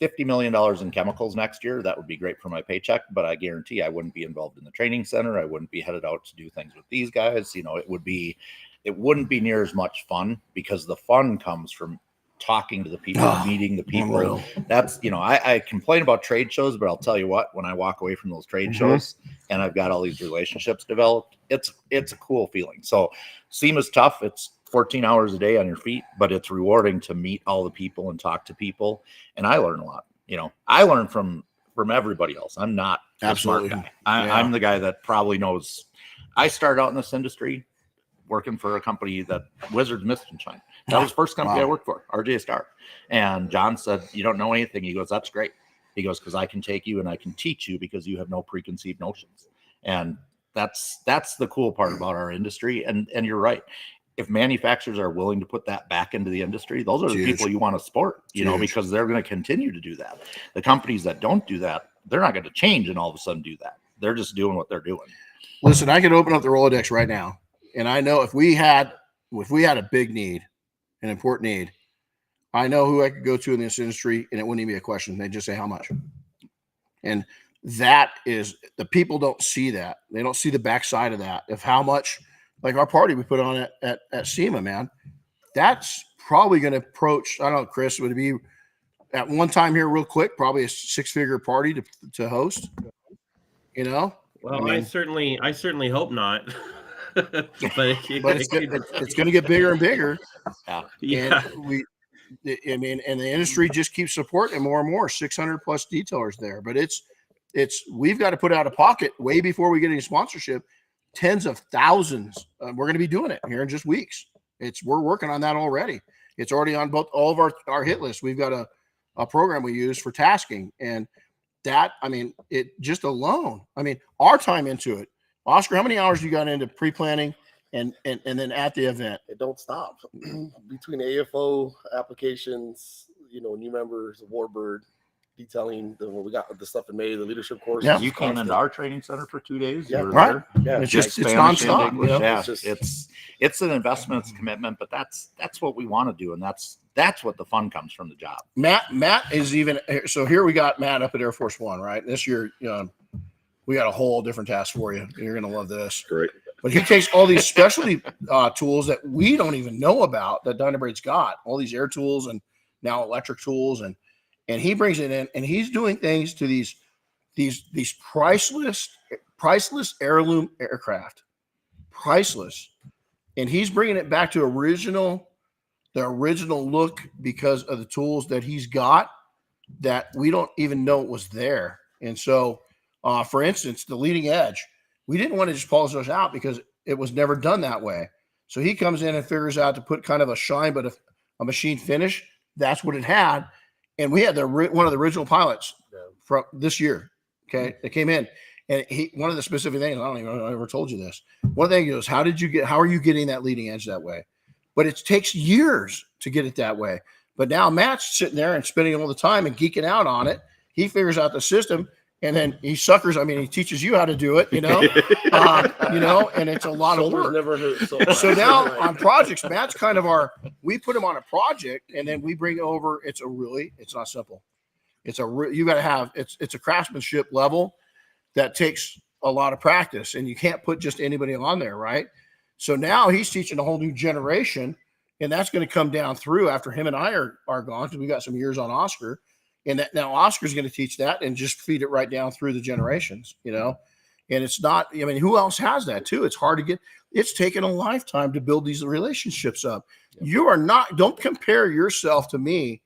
$50 million in chemicals next year, that would be great for my paycheck, but I guarantee I wouldn't be involved in the training center. I wouldn't be headed out to do things with these guys. It wouldn't be near as much fun, because the fun comes from talking to the people, meeting the people. That's, I complain about trade shows, but I'll tell you what, when I walk away from those trade shows and I've got all these relationships developed, it's a cool feeling. So SEMA's tough. It's 14 hours a day on your feet, but it's rewarding to meet all the people and talk to people. And I learn a lot. I learn from from everybody else. I'm not a smart Absolutely. guy. I'm the guy that probably knows. I started out in this industry working for a company that Wizards Mist and Shine. That was the first company I worked for, RJ Star. And John said, "You don't know anything." He goes, "That's great." He goes, "Because I can take you and I can teach you because you have no preconceived notions." And that's the cool part about our industry. And you're right. If manufacturers are willing to put that back into the industry, those are the people you want to support, you know, because they're going to continue to do that. The companies that don't do that, they're not going to change and all of a sudden do that. They're just doing what they're doing. Listen, I can open up the Rolodex right now, and I know if we had a big need, an important need, I know who I could go to in this industry, and it wouldn't even be a question. They'd just say how much. And that is, the people don't see that. They don't see the backside of that, of how much, like our party we put on at SEMA, man. That's probably going to approach, I don't know, Chris, would it be at one time here real quick, probably a 6-figure party to host, you know? Well, I certainly hope not. but it's going to get bigger and bigger. Yeah. And the industry just keeps supporting more and more 600 plus detailers there. But we've got to put out of pocket way before we get any sponsorship, tens of thousands. We're going to be doing it here in just weeks. We're working on that already. It's already on all of our hit lists. We've got a program we use for tasking, and that, I mean, it just alone, I mean, our time into it. Oscar, how many hours you got into pre-planning and then at the event? It don't stop. Between AFO applications, you know, new members, Warbird, detailing, we got the stuff in May, the leadership course. Yeah, you came into our training center for 2 days. Yeah, right. Yeah, it's nonstop. You know? Yeah, it's an investment, it's a commitment, but that's what we want to do, and that's what the fun comes from the job. Matt is even so. Here we got Matt up at Air Force One, right? This year, we got a whole different task for you. You're gonna love this. Great. But he takes all these specialty tools that we don't even know about that Dynabraid's got, all these air tools and now electric tools, and he brings it in, and he's doing things to these priceless heirloom aircraft, priceless, and he's bringing it back to the original look because of the tools that he's got that we don't even know it was there. And so, for instance, the leading edge, we didn't want to just polish those out because it was never done that way. So he comes in and figures out to put kind of a shine, but a machine finish. That's what it had. And we had one of the original pilots from this year. Okay. That came in, and one of the specific things, I don't even know if I ever told you this. One thing goes, how are you getting that leading edge that way? But it takes years to get it that way. But now Matt's sitting there and spending all the time and geeking out on it. He figures out the system, and then he teaches you how to do it, and it's a lot of work. Never hurt, so now on projects, Matt's kind of we put him on a project, and then we bring over, it's not simple. You got to have, it's a craftsmanship level that takes a lot of practice, and you can't put just anybody on there, right? So now he's teaching a whole new generation, and that's going to come down through after him and I are gone, because we got some years on Oscar, and that now Oscar's going to teach that and just feed it right down through the generations, and it's not, I mean, who else has that too? It's hard to get, it's taken a lifetime to build these relationships up. You are not, don't compare yourself to me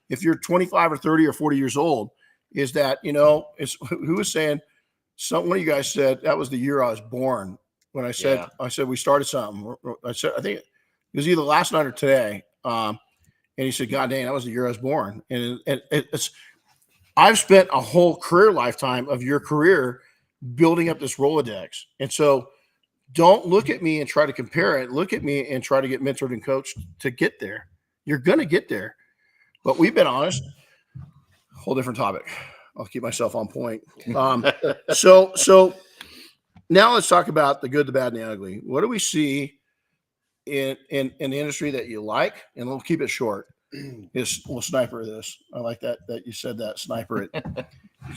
if you're 25 or 30 or 40 years old, is that, it's who was saying, one of you guys said that was the year I was born. When I said we started something, I think it was either last night or today. And he said, "God dang, that was the year I was born." And I've spent a whole lifetime of your career building up this Rolodex. And so don't look at me and try to compare it. Look at me and try to get mentored and coached to get there. You're going to get there. But we've been honest. Whole different topic. I'll keep myself on point. So now let's talk about the good, the bad, and the ugly. What do we see in the industry that you like? And we'll keep it short. We'll sniper this. I like that you said that. Sniper it.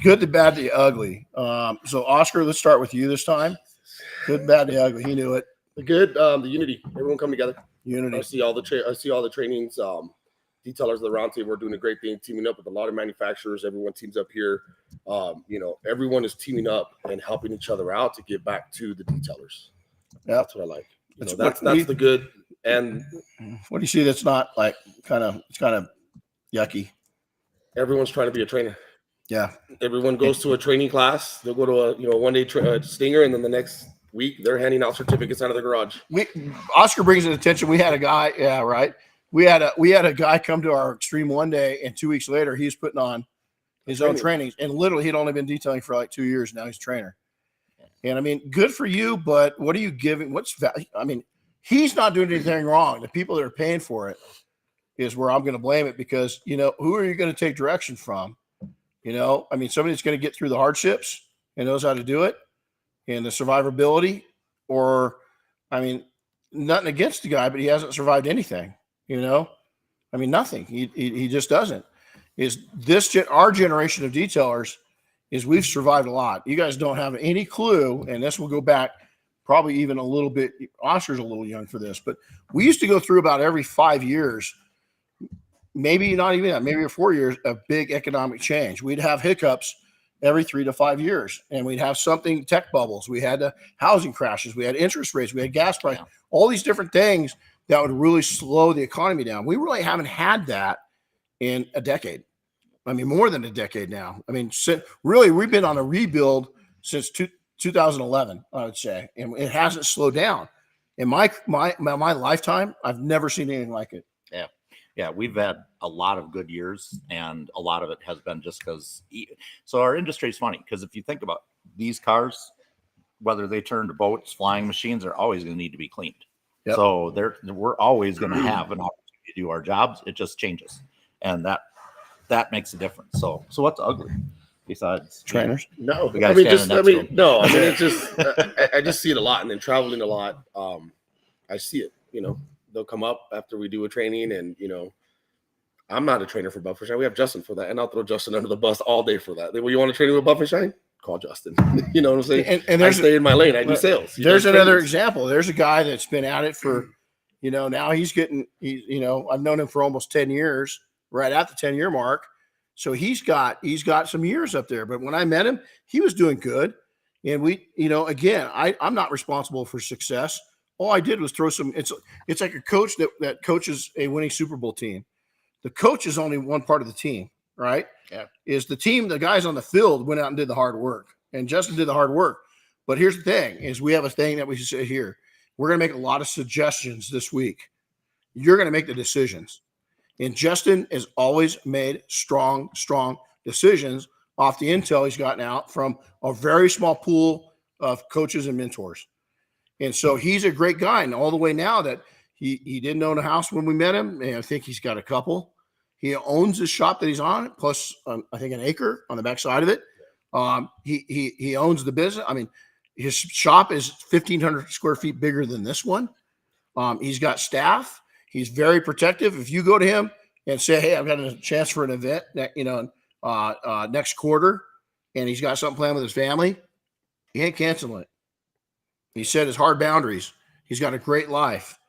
Good, the bad, the ugly. So Oscar, let's start with you this time. Good, bad, the ugly. He knew it. The good, the unity. Everyone come together. Unity. I see all the trainings. Detailers of the roundtable, we're doing a great thing, teaming up with a lot of manufacturers. Everyone teams up here. Everyone is teaming up and helping each other out to get back to the detailers. Yeah, that's what I like. That's the good. And what do you see that's not like it's kind of yucky? Everyone's trying to be a trainer. Yeah. Everyone goes to a training class. They'll go to a one-day stinger, and then the next week they're handing out certificates out of the garage. Oscar brings it attention. We had a guy. Yeah, right. We had a guy come to our extreme one day, and 2 weeks later he's putting on his own trainings, and literally he'd only been detailing for like 2 years. Now he's a trainer. And I mean, good for you, but what are you giving? What's value? I mean, he's not doing anything wrong. The people that are paying for it is where I'm going to blame it, because who are you going to take direction from? I mean, somebody that's going to get through the hardships and knows how to do it, and the survivability, or, I mean, nothing against the guy, but he hasn't survived anything, I mean, nothing. He just doesn't. Our generation of detailers is we've survived a lot. You guys don't have any clue, and this will go back probably even a little bit. Oscar's a little young for this, but we used to go through about every 5 years, maybe not even that, maybe 4 years, a big economic change. We'd have hiccups every 3 to 5 years, and we'd have something, tech bubbles. We had housing crashes. We had interest rates. We had gas price, all these different things that would really slow the economy down. We really haven't had that in a decade. I mean, more than a decade now. I mean, really, we've been on a rebuild since 2011, I would say, and it hasn't slowed down. In my lifetime, I've never seen anything like it. Yeah, we've had a lot of good years, and a lot of it has been just because. So our industry is funny, because if you think about these cars, whether they turn to boats, flying machines, they're always going to need to be cleaned. Yep. So we're always going to have an opportunity to do our jobs. It just changes, and that makes a difference. So what's ugly besides trainers? No, it's just I just see it a lot, and then traveling a lot. I see it. They'll come up after we do a training, and I'm not a trainer for Buff and Shine. We have Justin for that, and I'll throw Justin under the bus all day for that. Well, you want to train with Buff and Shine? Call Justin. You know what I'm saying? And I stay in my lane. I do sales. There's another example. There's a guy that's been at it for, now he's getting. I've known him for almost 10 years, right at the 10-year mark. So he's got some years up there. But when I met him, he was doing good, and we, again, I'm not responsible for success. All I did was throw some. It's like a coach that coaches a winning Super Bowl team. The coach is only one part of the team, right? Yeah. Is the team, the guys on the field went out and did the hard work, and Justin did the hard work. But here's the thing: is we have a thing that we say here. We're going to make a lot of suggestions this week. You're going to make the decisions, and Justin has always made strong decisions off the intel he's gotten out from a very small pool of coaches and mentors. And so he's a great guy, and all the way now that he didn't own a house when we met him, and I think he's got a couple. He owns the shop that he's on, plus I think an acre on the backside of it. He owns the business. I mean, his shop is 1,500 square feet bigger than this one. He's got staff. He's very protective. If you go to him and say, "Hey, I've got a chance for an event next quarter," and he's got something planned with his family, he ain't canceling it. He set his hard boundaries. He's got a great life,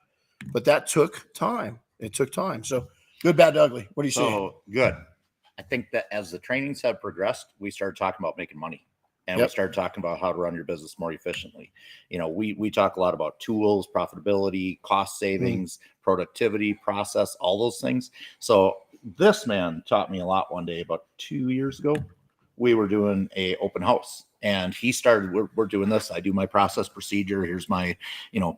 but that took time. It took time. So good, bad, ugly. What do you say? So good. I think that as the trainings have progressed, we started talking about making money, and we started talking about how to run your business more efficiently. We talk a lot about tools, profitability, cost savings, productivity, process, all those things. So this man taught me a lot one day about 2 years ago. We were doing a open house. And he started, we're doing this. I do my process procedure. Here's my,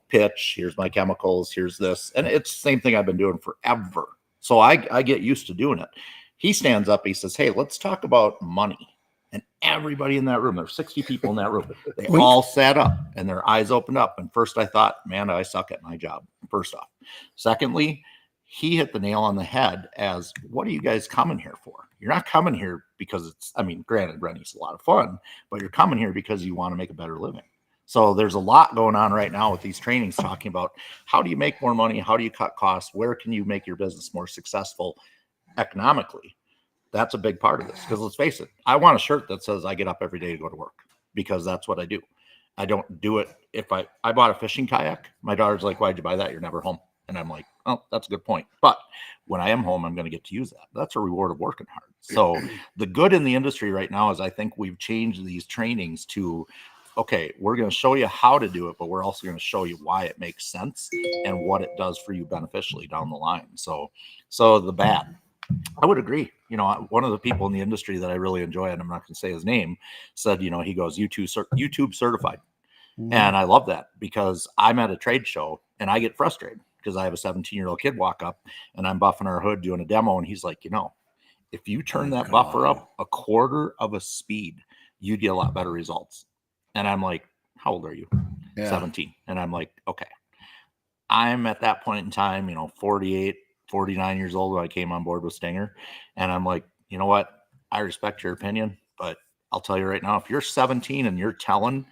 pitch. Here's my chemicals. Here's this. And it's the same thing I've been doing forever. So I get used to doing it. He stands up. He says, "Hey, let's talk about money." And everybody in that room, there's 60 people in that room. They all sat up and their eyes opened up. And first I thought, man, I suck at my job. First off. Secondly, he hit the nail on the head as, what are you guys coming here for? You're not coming here because granted, Renny's a lot of fun, but you're coming here because you want to make a better living. So there's a lot going on right now with these trainings talking about how do you make more money? How do you cut costs? Where can you make your business more successful economically? That's a big part of this, because let's face it, I want a shirt that says I get up every day to go to work, because that's what I do. I don't do it. If I bought a fishing kayak, my daughter's like, "Why'd you buy that? You're never home." And I'm like, "Oh, that's a good point." But when I am home, I'm going to get to use that. That's a reward of working hard. So the good in the industry right now is I think we've changed these trainings to, okay, we're going to show you how to do it, but we're also going to show you why it makes sense and what it does for you beneficially down the line. So the bad. I would agree. One of the people in the industry that I really enjoy, and I'm not going to say his name, said, he goes YouTube certified. Mm-hmm. And I love that because I'm at a trade show and I get frustrated because I have a 17-year-old kid walk up and I'm buffing our hood doing a demo. And he's like, if you turn that buffer up a quarter of a speed, you get a lot better results. And I'm like, how old are you? Yeah. 17. And I'm like, okay. I'm at that point in time, 48, 49 years old when I came on board with Stinger. And I'm like, you know what? I respect your opinion, but I'll tell you right now, if you're 17 and you're telling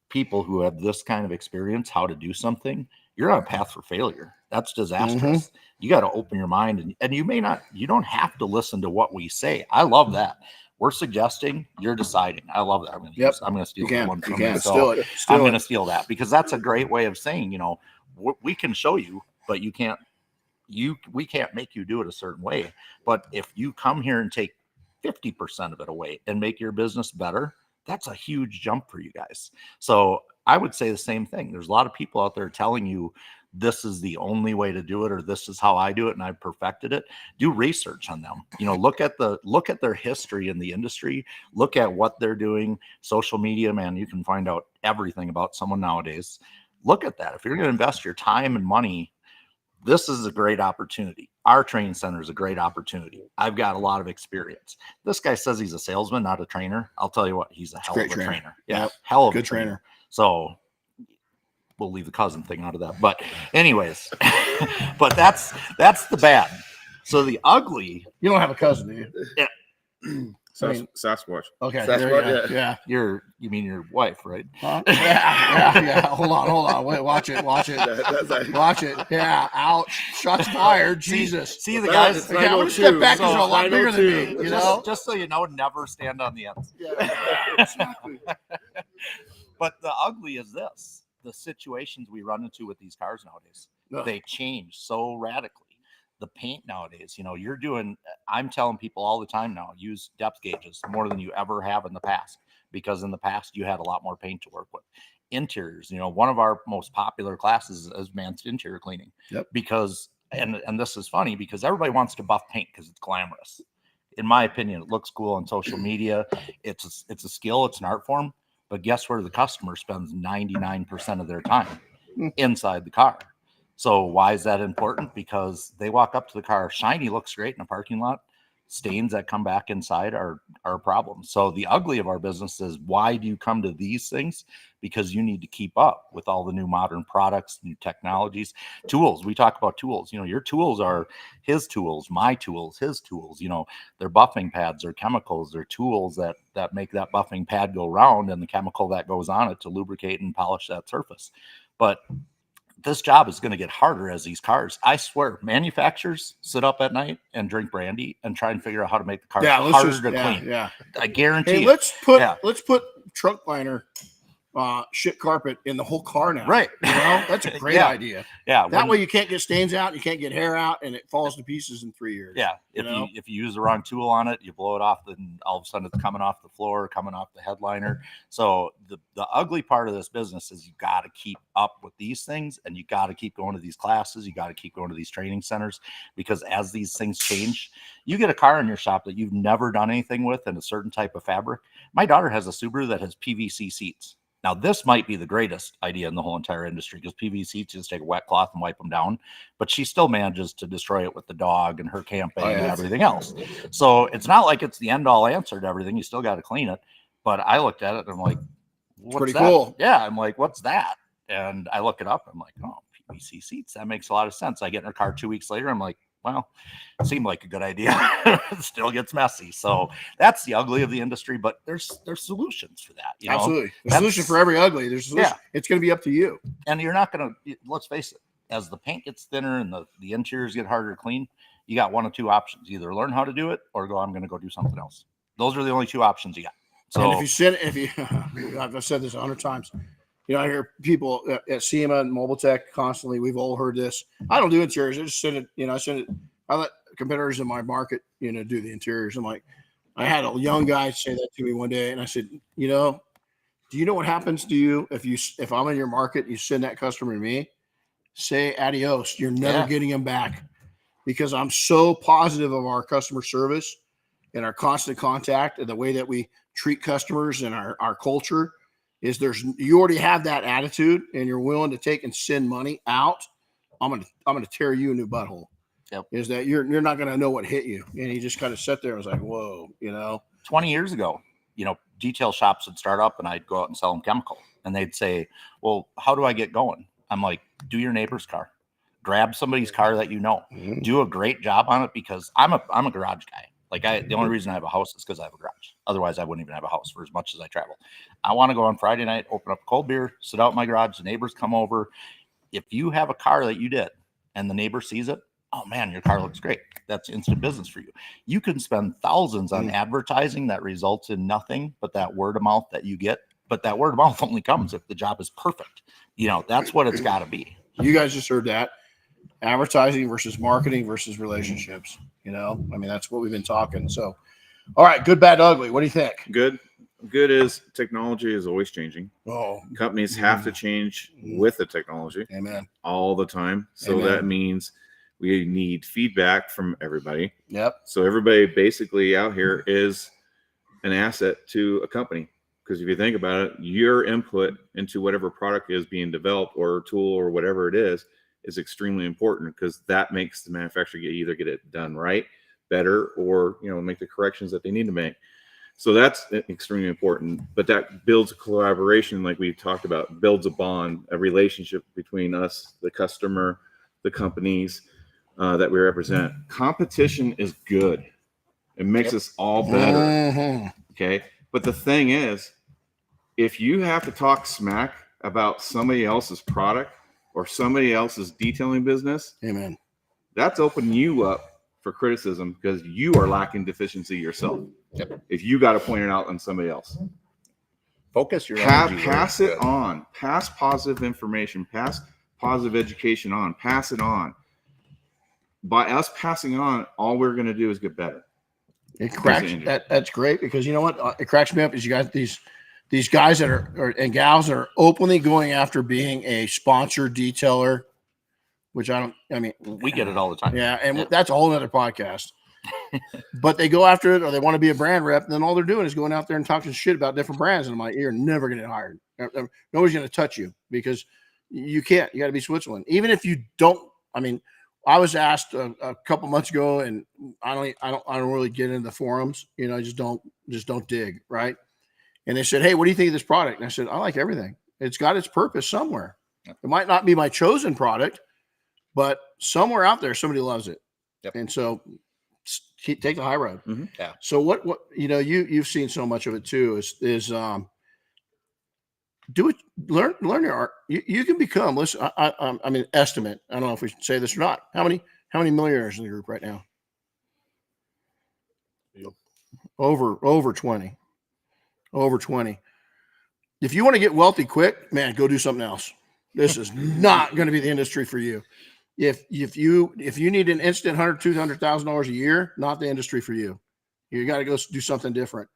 people who have this kind of experience how to do something, you're on a path for failure. That's disastrous. Mm-hmm. You got to open your mind, and you don't have to listen to what we say. I love that. We're suggesting, you're deciding. I love that. I'm going to steal that one from you. So I'm going to steal that because that's a great way of saying, we can show you, but we can't make you do it a certain way. But if you come here and take 50% of it away and make your business better, that's a huge jump for you guys. So I would say the same thing. There's a lot of people out there telling you this is the only way to do it, or this is how I do it and I've perfected it. Do research on them. Look at their history in the industry. Look at what they're doing. Social media, man, you can find out everything about someone nowadays. Look at that. If you're going to invest your time and money, this is a great opportunity. Our training center is a great opportunity. I've got a lot of experience. This guy says he's a salesman, not a trainer. I'll tell you what, he's a hell of a trainer. Yeah, yep. Hell of a trainer. So we'll leave the cousin thing out of that. But anyways, but that's the bad. So the ugly. You don't have a cousin, do you? Yeah. Sasquatch. Okay. Sasquatch, yeah. You mean your wife, right? Huh? Yeah. Hold on. Wait, watch it. Watch it. Yeah. Ouch. Shots fired. Jesus. See the guys. Okay, I'm gonna step back because you're a lot bigger than me. Just so you know, never stand on the ends. Yeah. Exactly. But the ugly is this: the situations we run into with these cars nowadays. They change so radically. The paint nowadays, I'm telling people all the time now, use depth gauges more than you ever have in the past, because in the past you had a lot more paint to work with. Interiors, one of our most popular classes is advanced interior cleaning. Yep. Because, and this is funny because everybody wants to buff paint because it's glamorous. In my opinion, it looks cool on social media. It's a skill, it's an art form, but guess where the customer spends 99% of their time? Inside the car. So why is that important? Because they walk up to the car, shiny, looks great in a parking lot. Stains that come back inside are a problem. So the ugly of our business is, why do you come to these things? Because you need to keep up with all the new modern products, new technologies, tools. We talk about tools. Your tools are his tools, my tools, his tools. They're buffing pads or chemicals. They're tools that make that buffing pad go round, and the chemical that goes on it to lubricate and polish that surface. But this job is going to get harder as these cars. I swear, manufacturers sit up at night and drink brandy and try and figure out how to make the cars harder to clean. Yeah, I guarantee. Hey, let's put trunk liner shit carpet in the whole car now. Right. That's a great idea. Yeah. That way you can't get stains out, you can't get hair out, and it falls to pieces in 3 years. Yeah. If you use the wrong tool on it, you blow it off, then all of a sudden it's coming off the floor, coming off the headliner. So the ugly part of this business is you got to keep up with these things, and you got to keep going to these classes. You got to keep going to these training centers, because as these things change, you get a car in your shop that you've never done anything with in a certain type of fabric. My daughter has a Subaru that has PVC seats. Now, this might be the greatest idea in the whole entire industry, because PVC just take a wet cloth and wipe them down, but she still manages to destroy it with the dog and her camping and everything else. So it's not like it's the end all answer to everything. You still got to clean it. But I looked at it and I'm like, what's pretty that? Cool. Yeah. I'm like, what's that? And I look it up. I'm like, oh, PVC seats. That makes a lot of sense. I get in her car 2 weeks later. I'm like, well, it seemed like a good idea. It still gets messy. So that's the ugly of the industry, but there's solutions for that. Absolutely. There's a solution for every ugly. There's a solution. Yeah. It's going to be up to you. And you're not going to, let's face it, as the paint gets thinner and the interiors get harder to clean, you got one of two options: either learn how to do it or I'm going to go do something else. Those are the only two options you got. So and I've said this 100 times. I hear people at SEMA and Mobile Tech constantly. We've all heard this. I don't do interiors. I just send it. I let competitors in my market, do the interiors. I'm like, I had a young guy say that to me one day, and I said, do you know what happens to you if I'm in your market, you send that customer to me, say adios. You're never getting him back. because I'm so positive of our customer service and our constant contact and the way that we treat customers and our culture is you already have that attitude and you're willing to take and send money out. I'm gonna tear you a new butthole. Yep. Is that you're not gonna know what hit you. And he just kind of sat there and was like, whoa, 20 years ago, detail shops would start up and I'd go out and sell them chemical. And they'd say, well, how do I get going? I'm like, do your neighbor's car. Grab somebody's car that you know. Mm-hmm. Do a great job on it, because I'm a garage guy. Like the only reason I have a house is because I have a garage. Otherwise, I wouldn't even have a house for as much as I travel. I want to go on Friday night, open up a cold beer, sit out in my garage. The neighbors come over. If you have a car that you did and the neighbor sees it, oh man, your car looks great. That's instant business for you. You can spend thousands on advertising that results in nothing but that word of mouth that you get. But that word of mouth only comes if the job is perfect. That's what it's got to be. You guys just heard that. Advertising versus marketing versus relationships. That's what we've been talking. So, all right, good, bad, ugly. What do you think? Good is technology is always changing. Oh, companies have to change with the technology. Amen. All the time. So Amen. That means we need feedback from everybody. Yep. So everybody basically out here is an asset to a company. Because if you think about it, your input into whatever product is being developed or tool or whatever it is extremely important, because that makes the manufacturer either get it done right, better, or make the corrections that they need to make. So that's extremely important. But that builds a collaboration, like we talked about, builds a bond, a relationship between us, the customer, the companies that we represent. Competition is good. It makes us all better. Mm-hmm. Okay. But the thing is, if you have to talk smack about somebody else's product or somebody else's detailing business, amen, that's opening you up for criticism, because you are lacking deficiency yourself. Yep. If you got to point it out on somebody else, focus your energy. Pass it on. Pass positive information. Pass positive education on. Pass it on. By us passing on, all we're going to do is get better. It cracks. That's great, because you know what? It cracks me up is you got these guys that are and gals that are openly going after being a sponsored detailer, which we get it all the time. Yeah. And that's a whole other podcast, but they go after it, or they want to be a brand rep. And then all they're doing is going out there and talking shit about different brands. And I'm like, you're never going to get hired. Nobody's going to touch you, because you can't. You got to be Switzerland. Even if you don't, I was asked a couple months ago, and I don't really get into the forums. I just don't dig, right? And they said, hey, what do you think of this product? And I said, I like everything. It's got its purpose somewhere. It might not be my chosen product, but somewhere out there, somebody loves it. Yep. And so take the high road. Mm-hmm. Yeah. So what you've seen so much of it too is do it, learn your art. You can become, listen, estimate. I don't know if we should say this or not. How many millionaires in the group right now? Yep. Over 20. Over 20. If you want to get wealthy quick, man, go do something else. This is not going to be the industry for you. If you need an instant $200,000 a year, not the industry for you. You got to go do something different.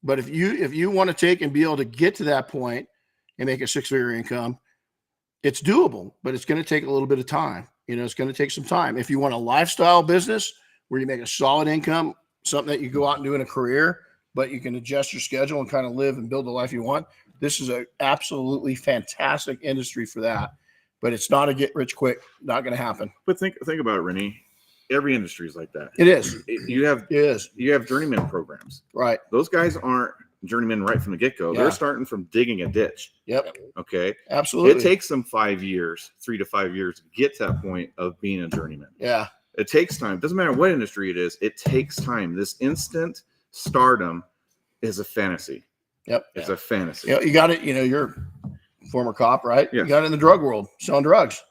But if you want to take and be able to get to that point and make a six-figure income, it's doable, but it's going to take a little bit of time. It's going to take some time. If you want a lifestyle business where you make a solid income, something that you go out and do in a career, but you can adjust your schedule and kind of live and build the life you want, this is an absolutely fantastic industry for that. But it's not a get rich quick, not going to happen. But think about it, Renny. Every industry is like that. It is. You have journeyman programs. Right. Those guys aren't journeymen right from the get-go. Yeah. They're starting from digging a ditch. Yep. Okay. Absolutely. It takes them 5 years, 3 to 5 years to get to that point of being a journeyman. Yeah. It takes time. It doesn't matter what industry it is. It takes time. This instant stardom is a fantasy. Yep. It's a fantasy. You got it. You're a former cop, right? Yeah. You got it in the drug world. Selling drugs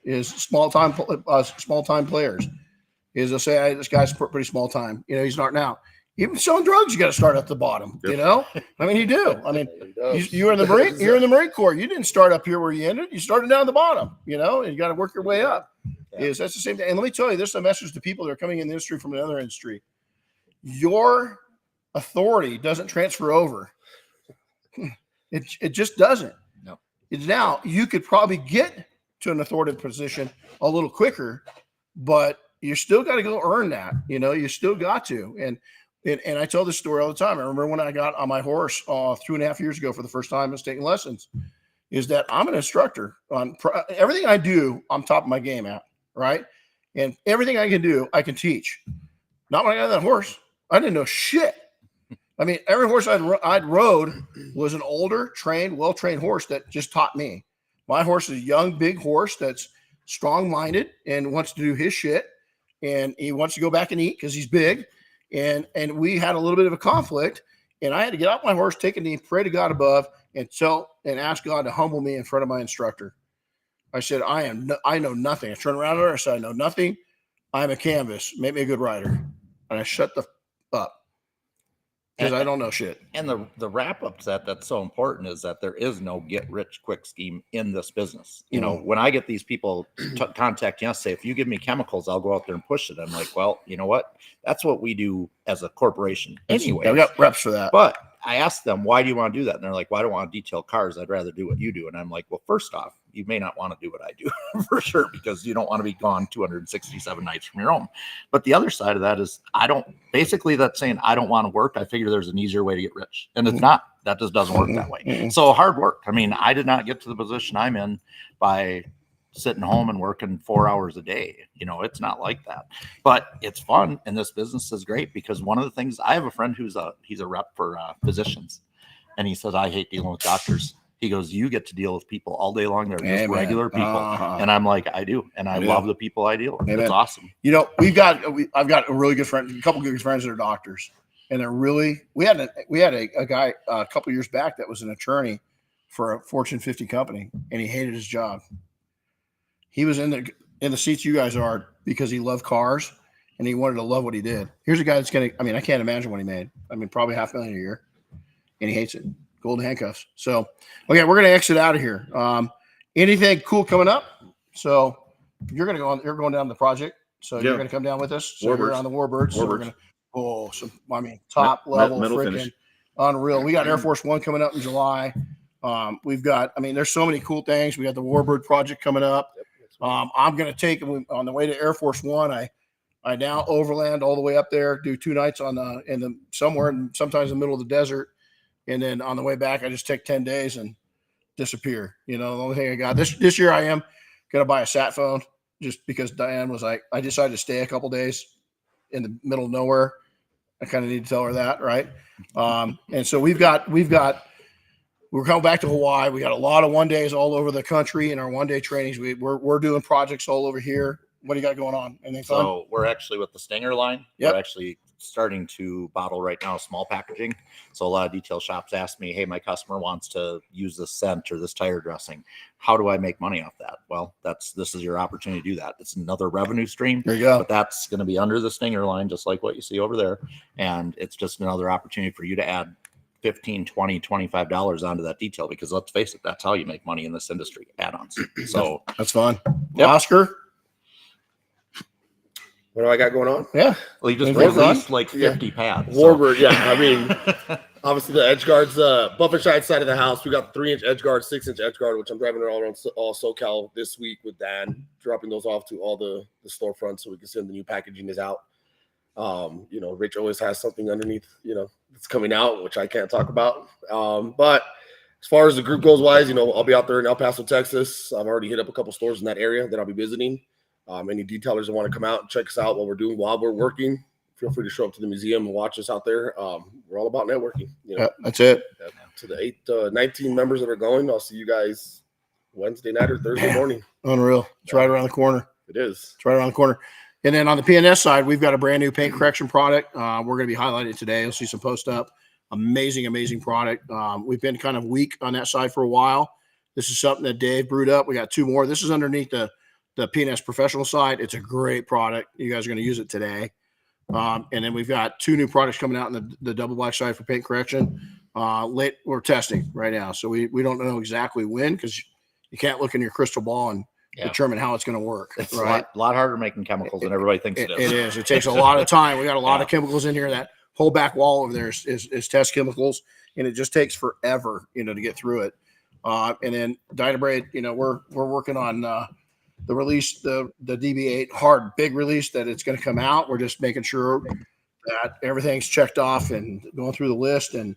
is small time players. Is they'll say, hey, this guy's pretty small time. He's starting out. Even selling drugs, you got to start at the bottom. Yep. You do. You were in the Marine. You're in the Marine Corps. You didn't start up here where you ended. You started down at the bottom. And you got to work your way up. Yeah. That's the same thing. And let me tell you, this is a message to people that are coming in the industry from another industry. Your authority doesn't transfer over. It just doesn't. No. Now you could probably get to an authoritative position a little quicker, but you still got to go earn that. You still got to. And I tell this story all the time. I remember when I got on my horse 2.5 years ago for the first time and was taking lessons, is that I'm an instructor on everything I do. I'm top of my game at, right? And everything I can do, I can teach. Not when I got that horse. I didn't know shit. I mean, every horse I'd rode was an older, trained, well-trained horse that just taught me. My horse is a young, big horse that's strong-minded and wants to do his shit. And he wants to go back and eat because he's big. And we had a little bit of a conflict. And I had to get off my horse, take a knee, pray to God above, and ask God to humble me in front of my instructor. I said, I know nothing. I turned around to her. I said, I know nothing. I'm a canvas. Make me a good rider. And I shut the up because I don't know shit. And the wrap up to that's so important is that there is no get rich quick scheme in this business. When I get these people contacting us, say, if you give me chemicals, I'll go out there and push it. I'm like, well, you know what? That's what we do as a corporation anyway. I've got reps for that. But I asked them, why do you want to do that? And they're like, well, I don't want to detail cars. I'd rather do what you do. And I'm like, well, first off, you may not want to do what I do for sure, because you don't want to be gone 267 nights from your home. But the other side of that is that's saying I don't want to work. I figure there's an easier way to get rich. And it's not, that just doesn't work that way. So hard work. I mean, I did not get to the position I'm in by sitting home and working 4 hours a day. It's not like that, but it's fun. And this business is great because one of the things, I have a friend he's a rep for physicians, and he says, I hate dealing with doctors. He goes, you get to deal with people all day long. They're just regular people. And I'm like, I do. And I love the people I deal with. It's awesome. I've got a really good friend, a couple good friends that are doctors, and they're really, we had a guy a couple years back that was an attorney for a Fortune 50 company, and he hated his job. He was in the seats you guys are because he loved cars and he wanted to love what he did. Here's a guy that's I can't imagine what he made. Probably $500,000 a year, and he hates it. Golden handcuffs. So, okay, we're going to exit out of here. Anything cool coming up? So you're going down the project. So you're going to come down with us. So you're on the Warbirds. So we're going to, top level freaking unreal. We got Air Force One coming up in July. We've got, there's so many cool things. We got the Warbird project coming up. I'm going to take on the way to Air Force One. I now overland all the way up there, do 2 nights sometimes in the middle of the desert. And then on the way back, I just take 10 days and disappear. The only thing I got this year, I am going to buy a sat phone just because Diane was like, I decided to stay a couple days in the middle of nowhere. I kind of need to tell her that. Right. And so we're coming back to Hawaii. We got a lot of 1 days all over the country in our 1 day trainings. We're doing projects all over here. What do you got going on? Anything fun? So we're actually with the Stinger line. Yep. We're actually starting to bottle right now small packaging. So a lot of detail shops ask me, hey, my customer wants to use this scent or this tire dressing. How do I make money off that? Well, this is your opportunity to do that. It's another revenue stream. There you go. But that's going to be under the Stinger line, just like what you see over there. And it's just another opportunity for you to add $15, $20, $25 onto that detail, because let's face it, that's how you make money in this industry, add-ons. So that's fun. Yep. Oscar, what do I got going on? Yeah. Well, you just released like 50 pads. Warbird, yeah. Obviously the edge guards, Buff and Shine side of the house. We got 3-inch edge guard, 6-inch edge guard, which I'm driving all around all SoCal this week with Dan, dropping those off to all the storefronts so we can send the new packaging is out. Rich always has something underneath, that's coming out, which I can't talk about. But as far as the group goes wise, I'll be out there in El Paso, Texas. I've already hit up a couple stores in that area that I'll be visiting. Any detailers that want to come out and check us out while we're working, feel free to show up to the museum and watch us out there. We're all about networking. That's it. To the 19 members that are going, I'll see you guys Wednesday night or Thursday morning. Unreal. It's right around the corner. It is. It's right around the corner. And then on the PNS side, we've got a brand new paint correction product. We're going to be highlighting today. You'll see some post up. Amazing product. We've been kind of weak on that side for a while. This is something that Dave brewed up. We got 2 more. This is underneath the PNS professional side. It's a great product. You guys are going to use it today. And then we've got 2 new products coming out in the double black side for paint correction. We're testing right now. So we don't know exactly when, because you can't look in your crystal ball and determine how it's going to work. It's right? a lot harder making chemicals than everybody thinks it is. It is. It takes a lot of time. We got a lot of chemicals in here. That whole back wall over there is test chemicals, and it just takes forever, to get through it. And then Dynabrade, we're working on release, the DB8 hard big release that it's going to come out. We're just making sure that everything's checked off and going through the list, and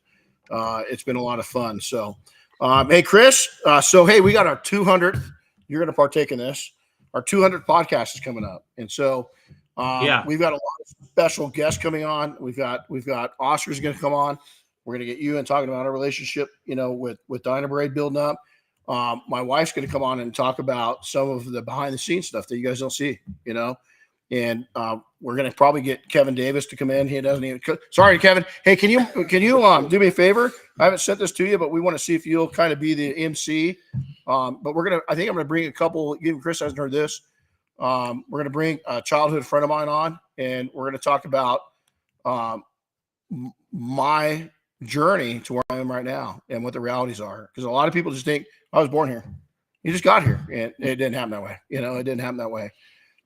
it's been a lot of fun. So, hey, Chris. Hey, we got our 200th. You're going to partake in this. Our 200th podcast is coming up, and so we've got a lot of special guests coming on. We've got Oscar's going to come on. We're going to get you and talking about our relationship, with Dyna Braid building up. My wife's going to come on and talk about some of the behind the scenes stuff that you guys don't see, and we're going to probably get Kevin Davis to come in. He doesn't even, sorry, Kevin. Hey, can you do me a favor? I haven't sent this to you, but we want to see if you'll kind of be the MC. But I think I'm going to bring a couple, even Chris hasn't heard this. We're going to bring a childhood friend of mine on, and we're going to talk about my journey to where I am right now and what the realities are. Because a lot of people just think I was born here. You just got here, and it didn't happen that way. It didn't happen that way.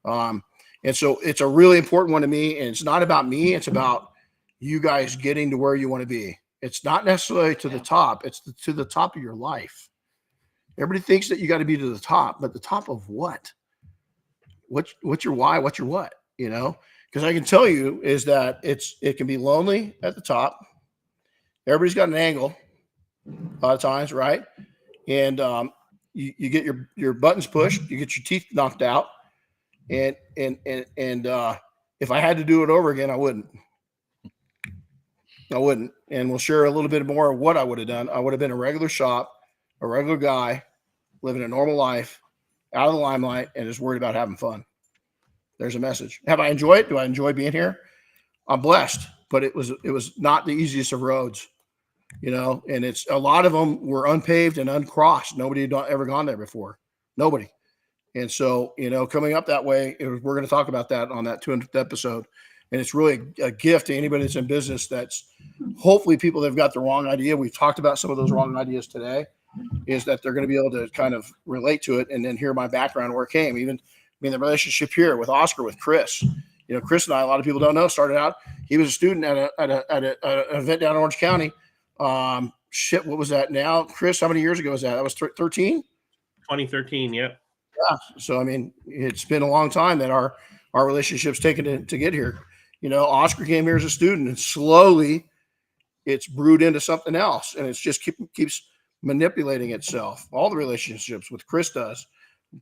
And so it's a really important one to me. And it's not about me. It's about you guys getting to where you want to be. It's not necessarily to the top. It's to the top of your life. Everybody thinks that you got to be to the top, but the top of what? What's your why? What's your what? Because I can tell you is that it can be lonely at the top. Everybody's got an angle a lot of times, right? And you get your buttons pushed, you get your teeth knocked out, and if I had to do it over again, I wouldn't. And we'll share a little bit more of what I would have done. I would have been a regular shop, a regular guy, living a normal life, out of the limelight, and just worried about having fun. There's a message. Have I enjoyed it? Do I enjoy being here? I'm blessed, but it was not the easiest of roads, and it's a lot of them were unpaved and uncrossed. Nobody had ever gone there before. Nobody. And so, coming up that way, we're going to talk about that on that 200th episode. And it's really a gift to anybody that's in business. That's hopefully people that have got the wrong idea. We've talked about some of those wrong ideas today, is that they're going to be able to kind of relate to it and then hear my background, where it came. Even, the relationship here with Oscar, with Chris. Chris and I, a lot of people don't know, started out, he was a student at an event down in Orange County. What was that now? Chris, how many years ago was that? That was 13? 2013, yep. Yeah. So, it's been a long time that our relationship's taken to get here. Oscar came here as a student, and slowly it's brewed into something else, and it's just keeps manipulating itself. All the relationships with Chris does.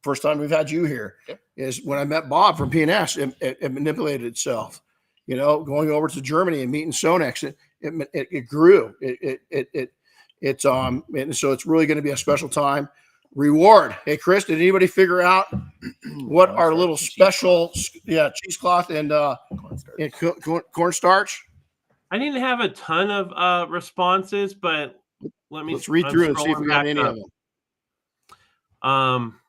First time we've had you here is when I met Bob from PNS. It manipulated itself. Going over to Germany and meeting Sonex, it grew. And so it's really going to be a special time. Reward. Hey, Chris, did anybody figure out what our little special cheesecloth and cornstarch? I didn't have a ton of responses, but let's read through and see if we got any of them.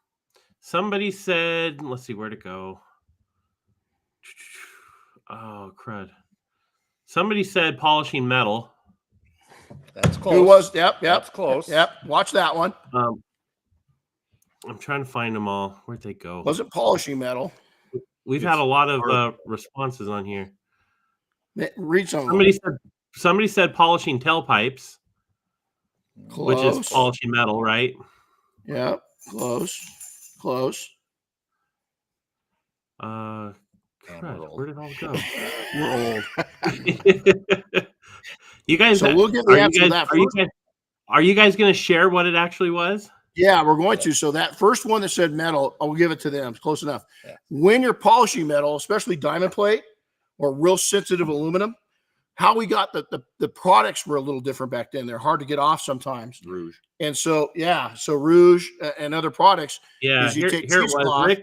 Somebody said, let's see, where'd it go? Oh, crud. Somebody said polishing metal. That's close. Who was? Yep. That's close. Yep. Watch that one. I'm trying to find them all. Where'd they go? Was it polishing metal? We've had a lot of responses on here. Read some. Somebody said polishing tailpipes, which is polishing metal, right? Yeah, close. Crud, where did it all go? We're old. You guys, so we'll get the answer to that. Are you guys going to share what it actually was? Yeah, we're going to. So that first one that said metal, I'll give it to them. Close enough. Yeah. When you're polishing metal, especially diamond plate or real sensitive aluminum, how we got the products were a little different back then. They're hard to get off sometimes. Rouge. And so, so Rouge and other products. Yeah, here it was.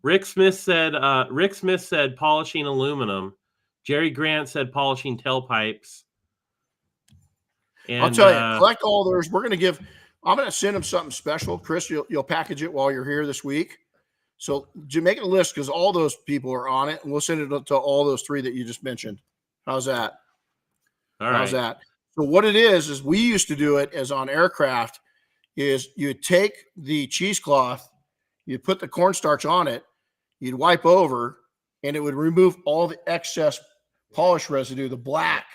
Rick Smith said polishing aluminum. Jerry Grant said polishing tailpipes. And, I'll tell you, collect all those. I'm going to send them something special. Chris, you'll package it while you're here this week. So make a list, because all those people are on it, and we'll send it to all those three that you just mentioned. How's that? All right. How's that? So what it is we used to do it as on aircraft, is you take the cheesecloth, you put the cornstarch on it, you'd wipe over, and it would remove all the excess polish residue, the black.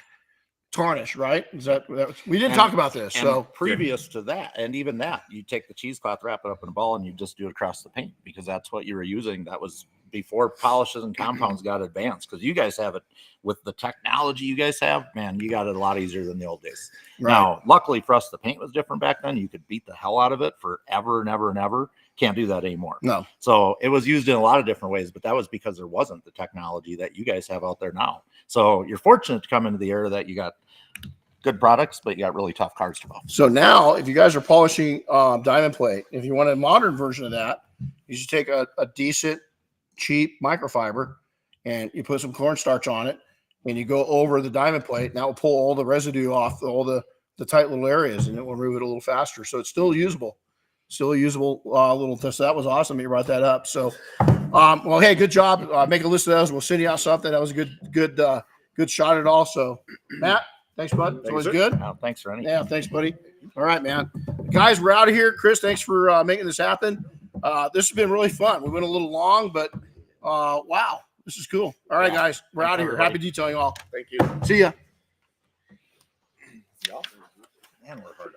tarnish, right? Is that we didn't And- talk about this? And So previous to that, and even that, you take the cheesecloth, wrap it up in a ball, and you just do it across the paint because that's what you were using. That was before polishes and compounds got advanced. Because you guys have it with the technology you guys have, man. You got it a lot easier than the old days. Right. Now, luckily for us, the paint was different back then. You could beat the hell out of it forever and ever and ever. Can't do that anymore. No. So it was used in a lot of different ways, but that was because there wasn't the technology that you guys have out there now. So you're fortunate to come into the era that you got good products, but you got really tough cards to buff. So now, if you guys are polishing diamond plate, if you want a modern version of that, you should take a decent, cheap microfiber and you put some cornstarch on it and you go over the diamond plate. And that will pull all the residue off all the tight little areas and it will remove it a little faster. So it's still usable. Little test. So that was awesome. You brought that up. So, well, hey, good job. Make a list of those. We'll send you out something. That was a good shot at it all. So, Matt, thanks, bud. It's always good. Oh, thanks, Renny. Yeah, thanks, buddy. All right, man. Guys, we're out of here. Chris, thanks for making this happen. This has been really fun. We went a little long, but wow, this is cool. All right, guys, we're out of here. Happy detailing all. Thank you. See ya. Man, we're hard to